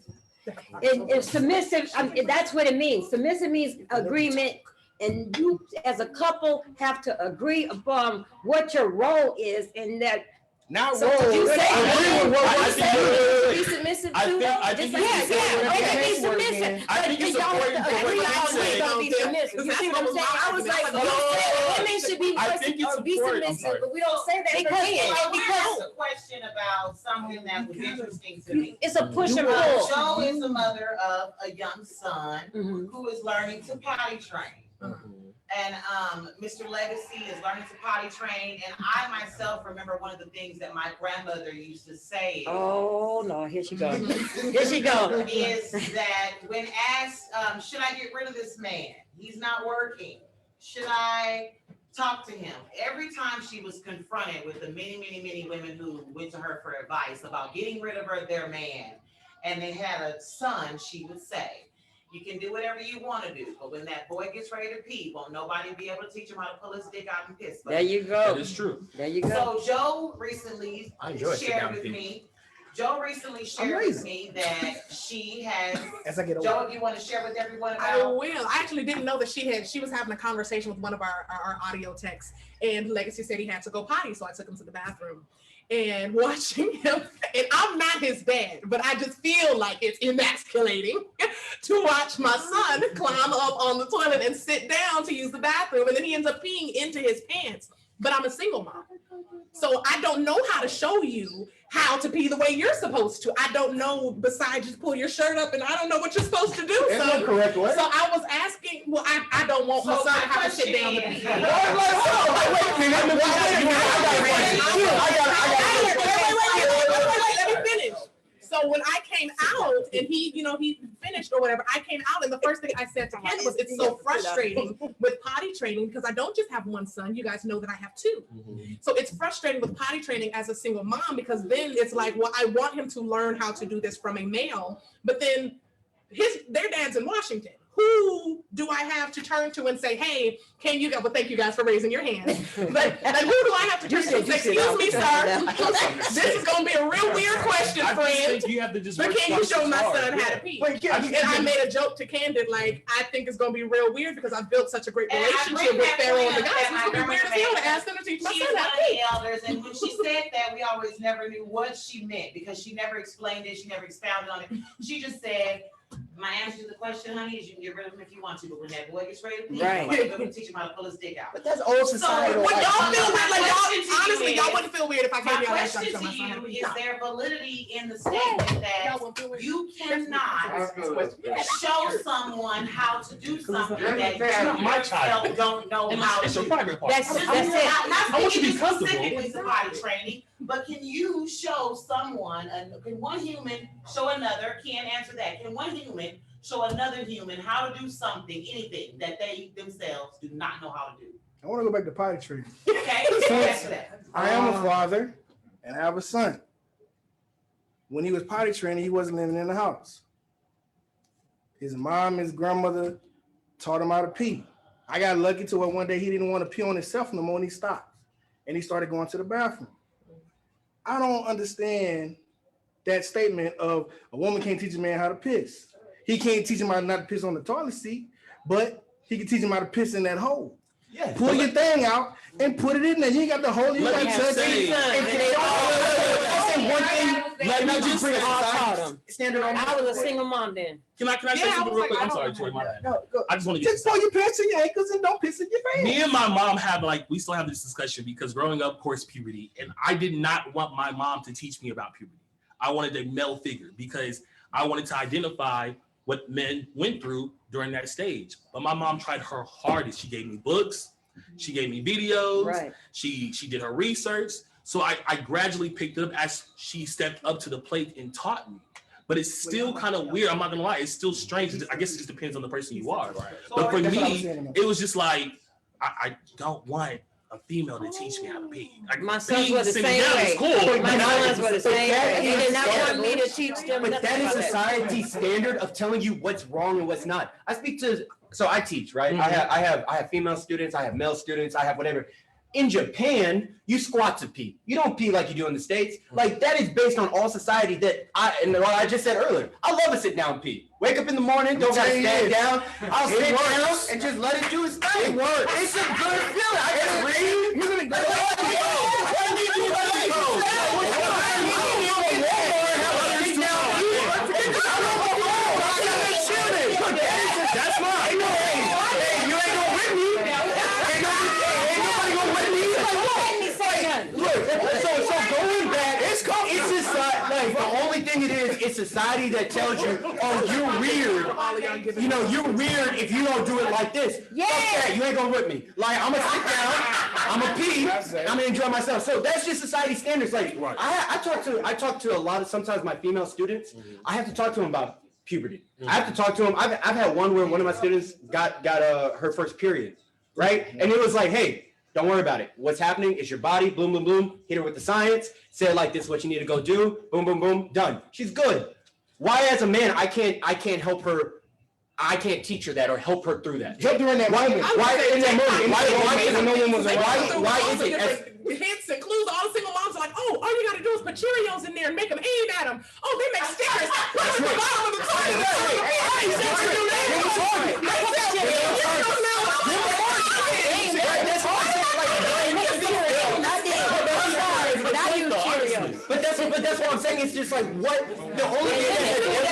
And submissive, that's what it means. Submissive means agreement. And you as a couple have to agree upon what your role is in that. Not So role. would you say I be submissive? I too. think Just like it's they can be important. submissive. I think it's important for what Every Pete all said. gonna be submissive. You see what I'm saying? I was like, you said women should be I think it's or be important. I'm submissive, sorry. but we don't say that Because because I asked a question about something that was interesting to me. it's a push and pull. Joe is the mother of a young son Mhm. who is learning to potty train. And Mr. Legacy is learning to potty train. And I myself remember one of the things that my grandmother used to say. Oh, no, here she goes. Here she goes. Is that when asked, should I get rid of this man? He's not working. Should I talk to him? Every time she was confronted with the many women who went to her for advice about getting rid of their man, and they had a son, she would say, you can do whatever you want to do, but when that boy gets ready to pee, won't nobody be able to teach him how to pull his dick out and piss. There you go. That is true. There you go. So Joe recently I enjoy sit shared down with pee. me. Joe recently shared with me that she has. As I get older. Joe, if you want to share with everyone I about. will. I actually didn't know that she was having a conversation with one of our audio texts, and Legacy said he had to go potty, so I took him to the bathroom. And watching him, and I'm not his dad, but I just feel like it's emasculating to watch my son climb up on the toilet and sit down to use the bathroom, and then he ends up peeing into his pants. But I'm a single mom, so I don't know how to show you how to pee the way you're supposed to. I don't know, besides just pull your shirt up, and I don't know what you're supposed to do. There's no correct way. So I was asking, well, I don't want my So son my to have to sit question down to is- pee. Wait a minute. Let me finish. So when I came out and he finished or whatever, I came out and the first thing I said to him was, it's so frustrating with potty training because I don't just have one son. You guys know that I have two. So it's frustrating with potty training as a single mom because then it's like, well, I want him to learn how to do this from a male, but then their dad's in Washington. Who do I have to turn to and say, hey, can you go? Well, thank you guys for raising your hands. But like, who do I have to turn to and say, excuse me, sir, this is going to be a real weird question, I friend. think you have to just. But can you show my hard. son how to pee? Wait, And I made a joke to Candid, like, I think it's going to be real weird because I've built such a great And I relationship bring with that Pharaoh and the point guys. up It's that going to be my weird as hell to grandmother ask them to teach my She's son one how of to pee. the elders, and when she said that, we always never knew what she meant because she never explained it, she never expounded on it. She just said, my answer to the question, honey, is you can get rid of him if you want to, but when that boy gets ready to pee, Right. you're going to teach him how to pull his dick out. But that's old society. Would y'all feel weird? Like, question to y'all, you honestly, is- y'all wouldn't feel weird if I My came here and question show to my son how to you pee. is there validity in the statement Y'all that wouldn't feel weird. you cannot show someone how to do something that you My yourself child. don't know how It's to your do? private part. That's I'm it. not I want you to be speaking comfortable. specifically to potty training, but can you show someone, can one human show another, can't answer that, can one human show another human how to do something, anything that they themselves do not know how to do? I want to go back to potty training. Okay, so answer that. I am a father and I have a son. When he was potty training, he wasn't living in the house. His mom, his grandmother taught him how to pee. I got lucky to where one day he didn't want to pee on himself no more and he stopped. And he started going to the bathroom. I don't understand that statement of a woman can't teach a man how to piss. He can't teach him how not to piss on the toilet seat, but he can teach him how to piss in that hole. Yeah. Pull your thing out and put it in there. You ain't got the hole. You Let got me to just touch say- it. One thing, Let me just say, standard on. I was a single mom then. Can I say Yeah, I something was real quick? like, I'm I sorry, don't Tori, my know. bad. No, go. I just want to get Just pull your pants to your ankles and don't piss in your pants. Me and my mom have we still have this discussion because growing up, of course, puberty, and I did not want my mom to teach me about puberty. I wanted a male figure because I wanted to identify what men went through during that stage. But my mom tried her hardest. She gave me books, she gave me videos, Right. she did her research. So I gradually picked it up as she stepped up to the plate and taught me. But it's still kind of weird. I'm not gonna lie. It's still strange. I guess it just depends on the person you are. But for That's what I was me, saying. it was just like, I don't want a female to teach me how to pee. Like, My sons peeing were the sitting same down way. is cool. My sons were the same that way. They is did not want acceptable. me to teach them. But nothing that is about society's standard of telling you what's wrong and what's not. I speak to, so I teach, right? I have female students, I have male students, I have whatever. In Japan, you squat to pee. You don't pee like you do in the States. Like that is based on all society and what I just said earlier. I love a sit down pee. Wake up in the morning, don't gotta stand down. I'll sit down and just let it do its thing. It works. It's a good feeling. I can read. You're gonna go. thing it is, it's society that tells you, oh, you're weird. You know, you're weird if you don't do it like this. Yeah. Fuck that, you ain't gonna whip me. Like, I'm gonna sit down, I'm gonna pee, and I'm gonna enjoy myself. So that's just society standards. Like, I talk to a lot of sometimes my female students. I have to talk to them about puberty. I have to talk to them. I've had one where one of my students got her first period, right? And it was like, hey, don't worry about it. What's happening is your body, boom, boom, boom, hit her with the science, say like this is what you need to go do, boom, boom, boom, done. She's good. Why as a man, I can't help her, I can't teach her that or help her through that. Help during that moment. Why in that moment? Why is it as hints and clues? All the single moms are like, oh, all you gotta do is put Cheerios in there and make them aim at them. Oh, they make stickers. Put them at the bottom of the toilet. I ain't said you do But that's what I'm saying. It's just like what the only thing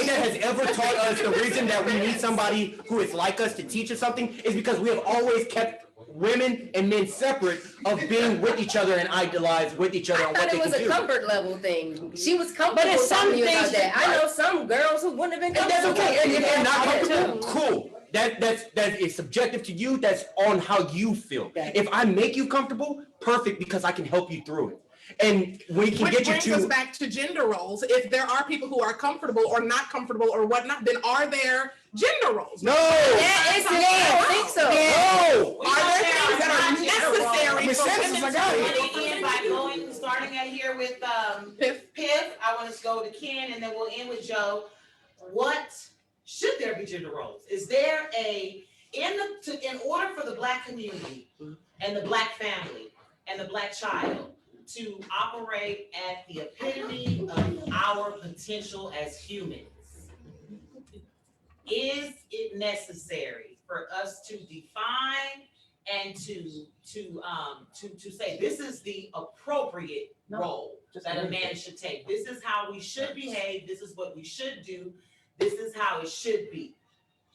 that has ever taught us the reason that we need somebody who is like us to teach us something is because we have always kept women and men separate of being with each other and idolized with each other on what they can do. I thought it was a comfort level thing. She was comfortable But it's telling you about some that. things- I know some girls who wouldn't have been And that's comfortable. okay. And if you're not Yeah, comfortable, too. cool. That is subjective to you. That's on how you feel. If I make you comfortable, perfect, because I can help you through it. And we can Which get you brings to us back to gender roles. If there are people who are comfortable or not comfortable or whatnot, then are there gender roles? no. Yeah, it's there. I think so. No. Are there things that are necessary Miss for Sanders, women I got to it. We'll end by going, starting at here with Piff. I want to go to Ken, and then we'll end with Joe. What should there be gender roles? Is there in order for the Black community and the Black family and the Black child to operate at the epitome of our potential as humans, is it necessary for us to define and to say this is the appropriate role that a man should take? This is how we should behave. This is what we should do. This is how it should be.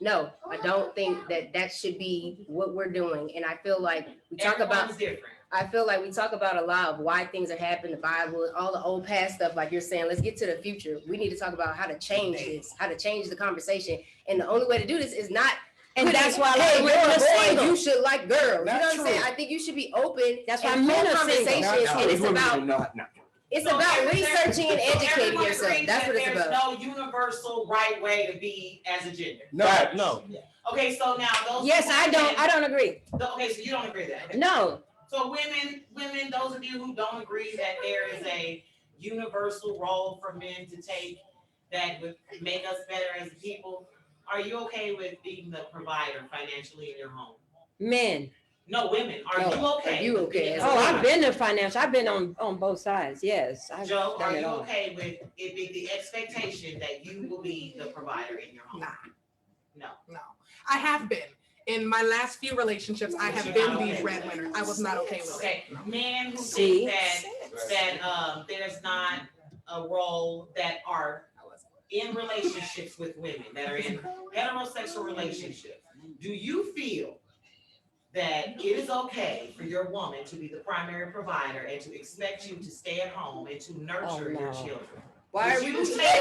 No, I don't think that should be what we're doing. And I feel like we talk about Everyone's different. I feel like we talk about a lot of why things are happening, the Bible, all the old past stuff, like you're saying. Let's get to the future. We need to talk about how to change this, how to change the conversation. And the only way to do this is not, And that's why hey, like, you're a women are boy, single. you should like girls. You know what I'm Not saying? true. I think you should be open. That's why and men full are single. conversations, and it's about So about everyone- researching and so educating everyone yourself. agrees That's that what it's there's about. no universal right way to be as a gender. No. Okay, so now those. Yes, I don't agree. Okay, so you don't agree with that. Okay. No, So women, those of you who don't agree that there is a universal role for men to take that would make us better as a people, are you okay with being the provider financially in your home? men. No, women, are you okay? Are you with okay being as the a Oh, woman? I've provider? been in financial. I've been on both sides. Yes, I've Joe, done are it you all. okay with it being the expectation that you will be the provider in your home? Nah. No. No, I have been. In my last few relationships, I have been the breadwinner. I was not okay with it. Okay, men who See? think that there's not a role that are in relationships with women, that are in heterosexual relationships, do you feel that it is okay for your woman to be the primary provider and to expect you to stay at home and to nurture your no. children? Why are Would we? you say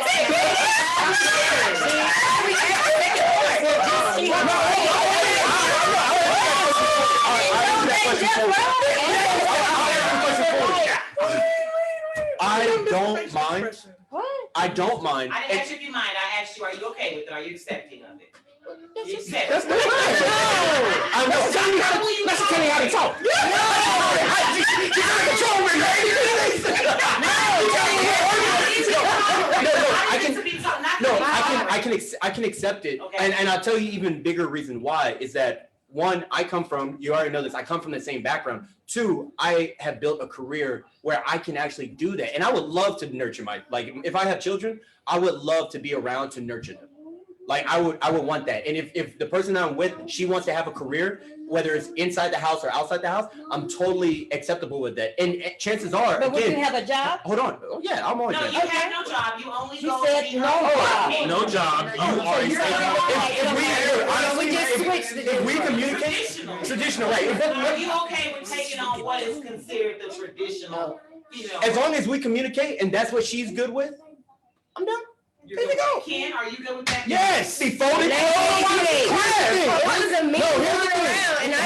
I don't mind. What? I don't mind. I didn't ask you if you mind, I asked you, are you okay with it? Are you accepting of it? You accept That's it. the I know. Let's tell you how to talk. I can accept it. Okay. And I'll tell you even bigger reason why is that one, I come from, you already know this, I come from the same background. Two, I have built a career where I can actually do that. And I would love to nurture like if I have children, I would love to be around to nurture them. Like I would want that. And if the person I'm with, she wants to have a career, whether it's inside the house or outside the house, I'm totally acceptable with that. And chances are, But would you again, have a job? hold on. Oh, yeah, I'm always No, ready. you have no job, you only She go. said to your no home. job. No job. You are you're If we communicate, Traditional. traditional, right? Are you okay with taking on what is considered the traditional you know. As long as we communicate and that's what she's good with, I'm done. You're There you good go. with Ken, are you good with that? Yes, he folded. It was a meeting going around, and I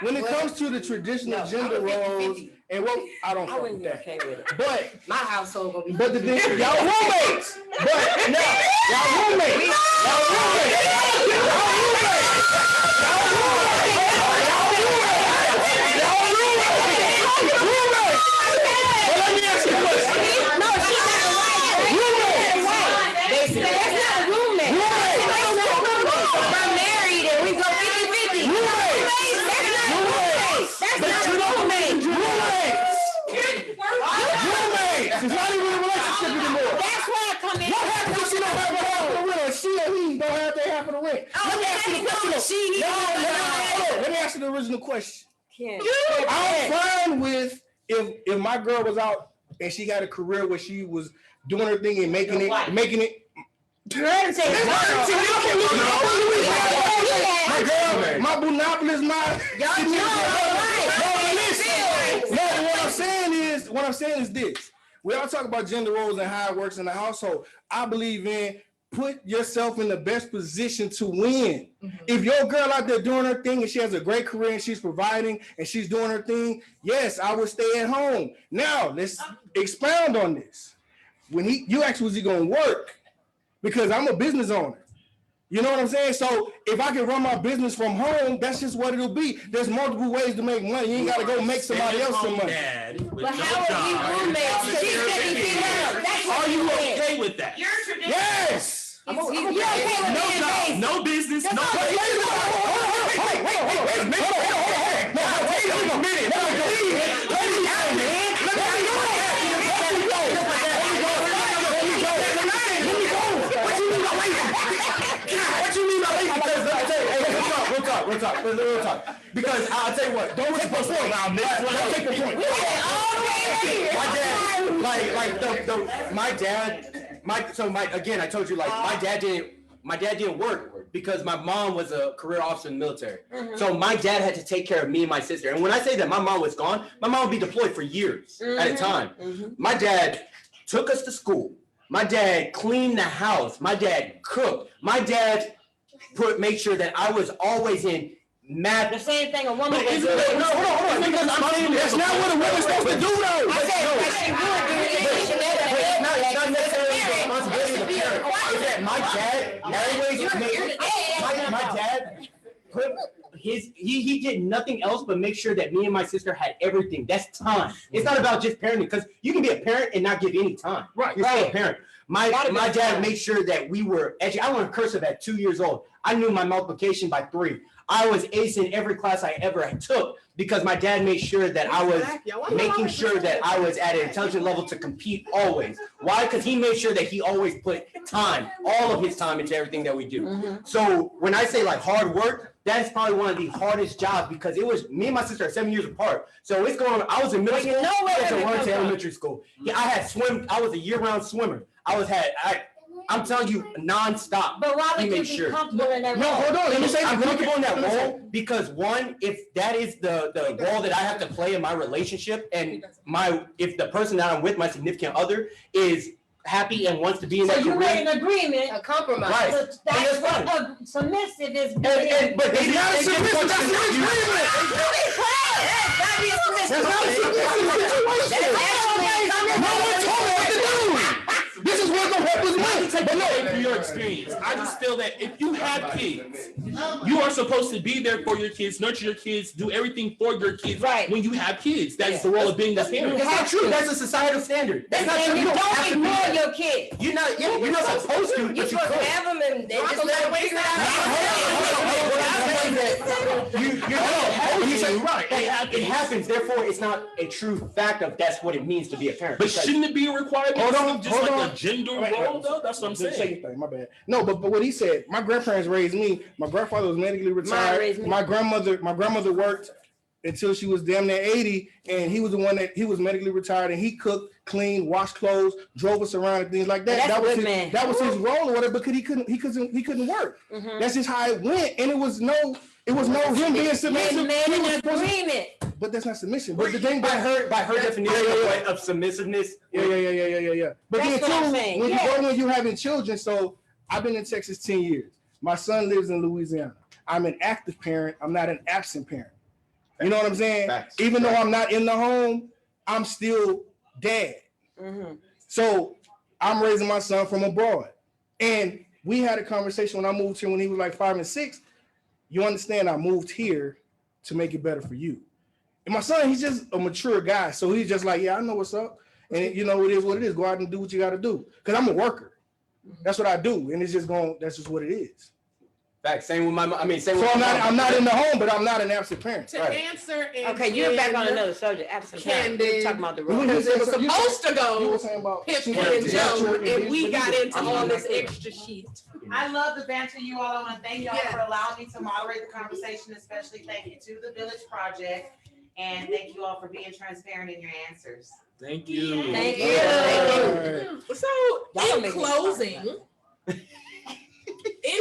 when it comes to the traditional gender roles and what I don't I fuck wouldn't with be that. okay with it. But my household gonna be. but the thing, y'all roommates. But no, y'all roommates. It's not even a relationship anymore. That's why I come in. What happens if she don't have a half of the rent, or she or he don't have their half of the rent? Let me ask you the question. Let me ask you the original question. Ken, I'm fine with if my girl was out and she got a career where she was doing her thing and making it. My girl, my monopoly is my. What I'm saying is this. We all talk about gender roles and how it works in the household. I believe in put yourself in the best position to win. If your girl out there doing her thing and she has a great career and she's providing and she's doing her thing, yes, I would stay at home. Now let's expound on this. When you asked was he gonna work, because I'm a business owner. You know what I'm saying? So if I can run my business from home, that's just what it'll be. There's multiple ways to make money. You ain't gotta go make somebody else some money. But how are we roommates? She's 50 pounds. That's Are you okay with that? Your tradition. Yes. You okay with No being job, based? no business, no. Real talk. Because I'll tell you what, don't take the point. Don't take the point. Again, I told you, like, my dad didn't work because my mom was a career officer in the military. So my dad had to take care of me and my sister. And when I say that my mom was gone, my mom would be deployed for years at a time. My dad took us to school. My dad cleaned the house. My dad cooked. My dad made sure that I was always in math. The same thing a woman would do. Hold on. Because I'm saying that's not what a woman's supposed to do, though. I said what she would do. It's not necessarily the responsibility of the parent. It's that my dad always my dad put he did nothing else but make sure that me and my sister had everything. That's time. It's not about just parenting, because you can be a parent and not give any time. Right. You're still a parent. My dad made sure that we were I learned cursive at 2 years old. I knew my multiplication by 3. I was ace in every class I ever took because my dad made sure that I was making sure that I was at an intelligent level to compete always. Why? Because he made sure that he always put time, all of his time, into everything that we do. So when I say like hard work, that's probably one of the hardest jobs, because it was me and my sister are 7 years apart. So it's going on. I was in middle school. I went to elementary school. Yeah, I had I was a year-round swimmer. I'm telling you, nonstop. But why would you be comfortable in that role? No, hold on. Let me say I'm comfortable in that role because, one, if that is the role that I have to play in my relationship, and if the person that I'm with, my significant other, is happy and wants to be in that So you career. made an agreement. A compromise. Right. So that's fine. what a submissive is. But It's not a submissive, that's an agreement. That'd be a That's not a submissive situation. No one told me what to do. This is what's gonna help us win. Take away from your experience. I just feel that if you have kids, you are supposed to be there for your kids, nurture your kids, do everything for your kids. Right. When you have kids, that is the role of being a parent. That's not true. That's a societal standard. That's not true. And you don't ignore your kid. You're not supposed to. You're But you supposed to could. have them and they just let them figure it out. It happens. Therefore, it's not a true fact of that's what it means to be a parent. But shouldn't it be a requirement? Hold on, just hold like on. a gender Wait, role, though? That's what I'm Say saying. your thing, my bad. No, but what he said, my grandparents raised me. My grandfather was medically retired. raised me. My grandmother worked until she was damn near 80, and he was the one that he was medically retired, and he cooked, cleaned, washed clothes, drove us around and things like that. That's That a was good his, man. that was his role or whatever, because he couldn't work. That's just how it went, and it was no It was no him being submissive. Man He in was supposed to- agreement. But that's not submission. But the thing By about her definition of submissiveness. Yeah. But That's then what I'm too, saying, when yeah. when you're having children, so I've been in Texas 10 years. My son lives in Louisiana. I'm an active parent. I'm not an absent parent. You know what I'm saying? Facts. Even though I'm not in the home, I'm still dad. Mm-hmm. So I'm raising my son from abroad. And we had a conversation when I moved here when he was like 5 and 6. You understand, I moved here to make it better for you. And my son, he's just a mature guy. So he's just like, yeah, I know what's up. And you know, it is what it is. Go out and do what you got to do. Because I'm a worker. That's what I do. And it's just that's just what it is. Fact. Same with my. So I'm not in the home, but I'm not an absent parent. To answer and Okay, you're back on another subject. Absent parent. Candid. We're talking about the You role. were Because it was You- supposed to You go were saying about Pip she- and Joe, Yeah, and we got into all this Yeah. extra shit. I love the banter, you all. I want to thank y'all Yes. for allowing me to moderate the conversation, especially thank you to the Village Project. And thank you all for being transparent in your answers. Thank you. Thank you. Yeah. So Y'all in make me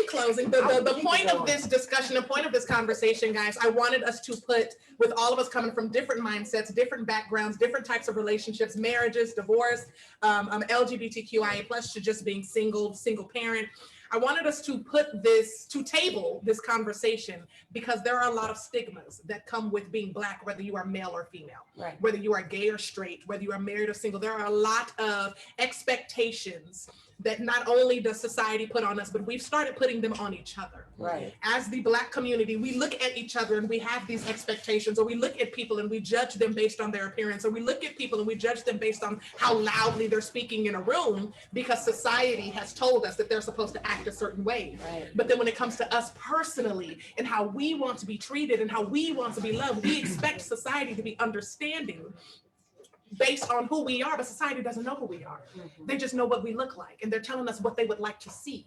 closing, the point of this discussion, the point of this conversation, guys, I wanted us to put, with all of us coming from different mindsets, different backgrounds, different types of relationships, marriages, divorce, LGBTQIA plus to just being single parent. I wanted us to table this conversation because there are a lot of stigmas that come with being Black, whether you are male or female, Right. whether you are gay or straight, whether you are married or single. There are a lot of expectations that not only does society put on us, but we've started putting them on each other. Right. As the Black community, we look at each other and we have these expectations, or we look at people and we judge them based on their appearance, or we look at people and we judge them based on how loudly they're speaking in a room because society has told us that they're supposed to act a certain way. Right. But then when it comes to us personally and how we want to be treated and how we want to be loved, we expect society to be understanding based on who we are, but society doesn't know who we are. Mm-hmm. They just know what we look like, and they're telling us what they would like to see.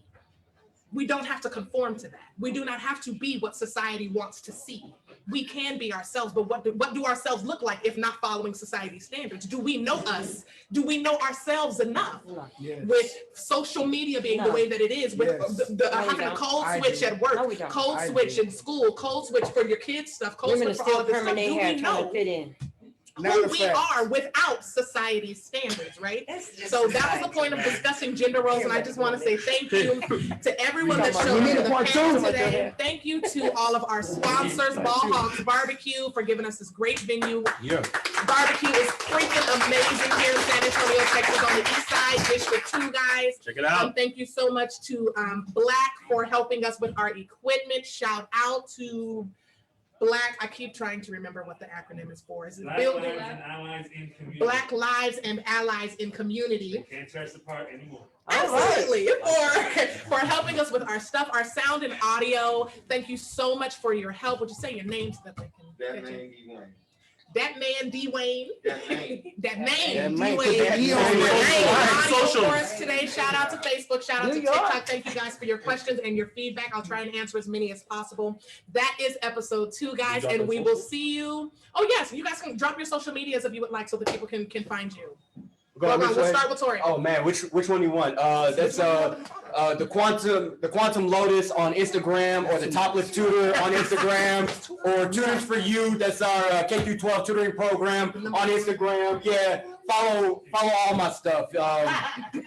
We don't have to conform to that. We do not have to be what society wants to see. We can be ourselves, but what do ourselves look like if not following society's standards? Do we know us? Do we know ourselves enough? Yes. With social media being the No. way that it is, with Yes. the No, we having a don't. code I switch do. at work, No, we don't. code I switch do. in school, code switch for your kids' stuff, code Women are switch for all still of this stuff. permanent Do hair we trying to know fit in. Now who the we fact. are without society's standards, right? So that was the point of discussing gender roles, and I just want to say thank you to everyone that showed We up need to the part panel two. today. Thank you to all of our sponsors, Ball Hogs Barbecue, for giving us this great venue. Yeah. Barbecue is freaking amazing here in San Antonio, Texas, on the east side, District 2, guys. Check it out. Thank you so much to Black for helping us with our equipment. Shout out to Black. I keep trying to remember what the acronym is for. Is it Black building? Lives and Allies in Community. Black Lives and Allies in Community. Can't tear us apart anymore. Absolutely. For helping us with our stuff, our sound and audio. Thank you so much for your help. Would you say your name so that they can catch you? That man, D. Wayne. That name, That D. man, put Wayne. that E on Audio there. Social. for us today. Shout out to Facebook. Shout out to New York. TikTok. Thank you guys for your questions and your feedback. I'll try and answer as many as possible. That is episode 2, guys, drop and our we will socials? see you. Oh yes, you guys can drop your social medias if you would like, so that people can find you. Go Go on, on, which we'll way? start with Tori. Oh man, which one you want? That's the Quantum Lotus on Instagram, or the Topless Tutor on Instagram, or Tutors for You. That's our K through 12 tutoring program on Instagram. Yeah, follow all my stuff.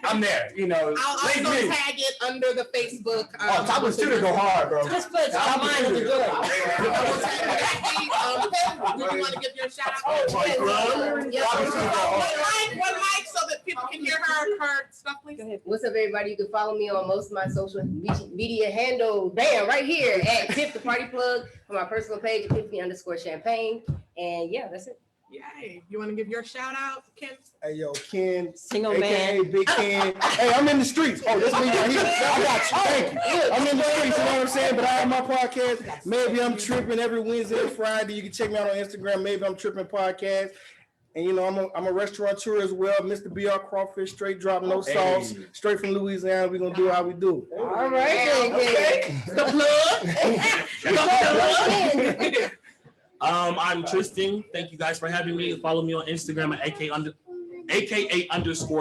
I'm there. You know, I'll link also me. tag it under the Facebook. Oh, Topless Tutor go hard, bro. Just put Top top mine in the tutor. door. I will tag it. Pip, do you want to give your shout out? One mic so that people can hear her stuff, please. Go ahead. What's up, everybody? You can follow me on most of my social media handles. Bam, right here at Tip the Party Plug for my personal page, Epiphany_Champagne. And yeah, that's it. Yay. You want to give your shout out, Ken? Hey, yo, Ken, Single AKA man. Big Ken. Hey, I'm in the streets. Oh, this me right here. I got you. Thank you. I'm in the streets, you know what I'm saying? But I have my podcast. Maybe I'm Tripping every Wednesday and Friday. You can check me out on Instagram. Maybe I'm Tripping Podcast. And you know, I'm a restaurateur as well. Mr. BR Crawfish, straight drop, no sauce, straight from Louisiana. We're gonna do it how we do it. All right, then, Okay. The plug. I'm Tristan. Thank you guys for having me. Follow me on Instagram at AKA_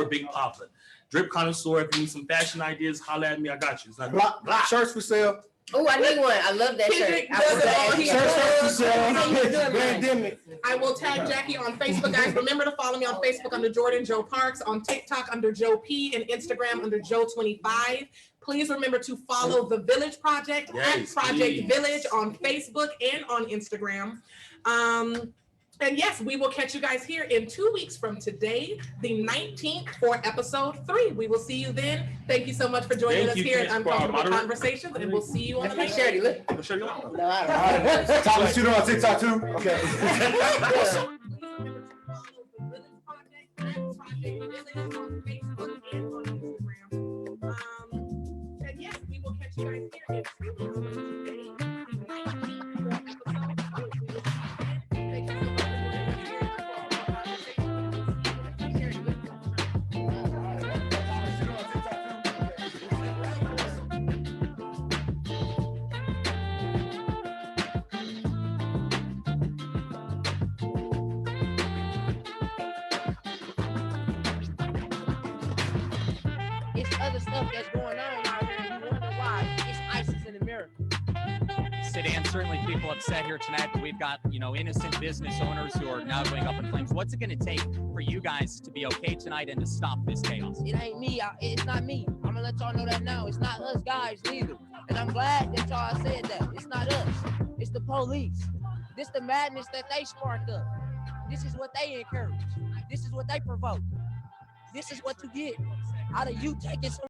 Big Papa. Drip connoisseur. If you need some fashion ideas, holla at me. I got you. It's not Block shirts for sale. Oh, I need one. I love that shirt. Kendrick I does want it all. that. He Pandemic. I will tag Jackie on Facebook, guys. Remember to follow me on Facebook under Jourdyn Jeaux Parks, on TikTok under Joe P, and Instagram under Joe25. Please remember to follow the Village Project at Project please. Village on Facebook and on Instagram. And yes, we will catch you guys here in 2 weeks from today, the 19th, for episode 3. We will see you then. Thank you so much for joining us here at Uncomfortable Conversations, and we'll see you on the next Shirley, look. one. No, I don't. Tyler, shoot her on TikTok too. Okay. And yes, we will catch you guys here in 2 weeks from today, the 19th, for episode 3. Thank you so much for It's other stuff that's going on out here, and you wonder why it's ISIS in America. Sedan, certainly people upset here tonight. We've got, innocent business owners who are now going up in flames. What's it going to take for you guys to be okay tonight and to stop this chaos? It ain't me. It's not me. I'm gonna let y'all know that now. It's not us guys neither. And I'm glad that y'all said that. It's not us. It's the police. This the madness that they sparked up. This is what they encourage. This is what they provoke. This is what you get out of you taking some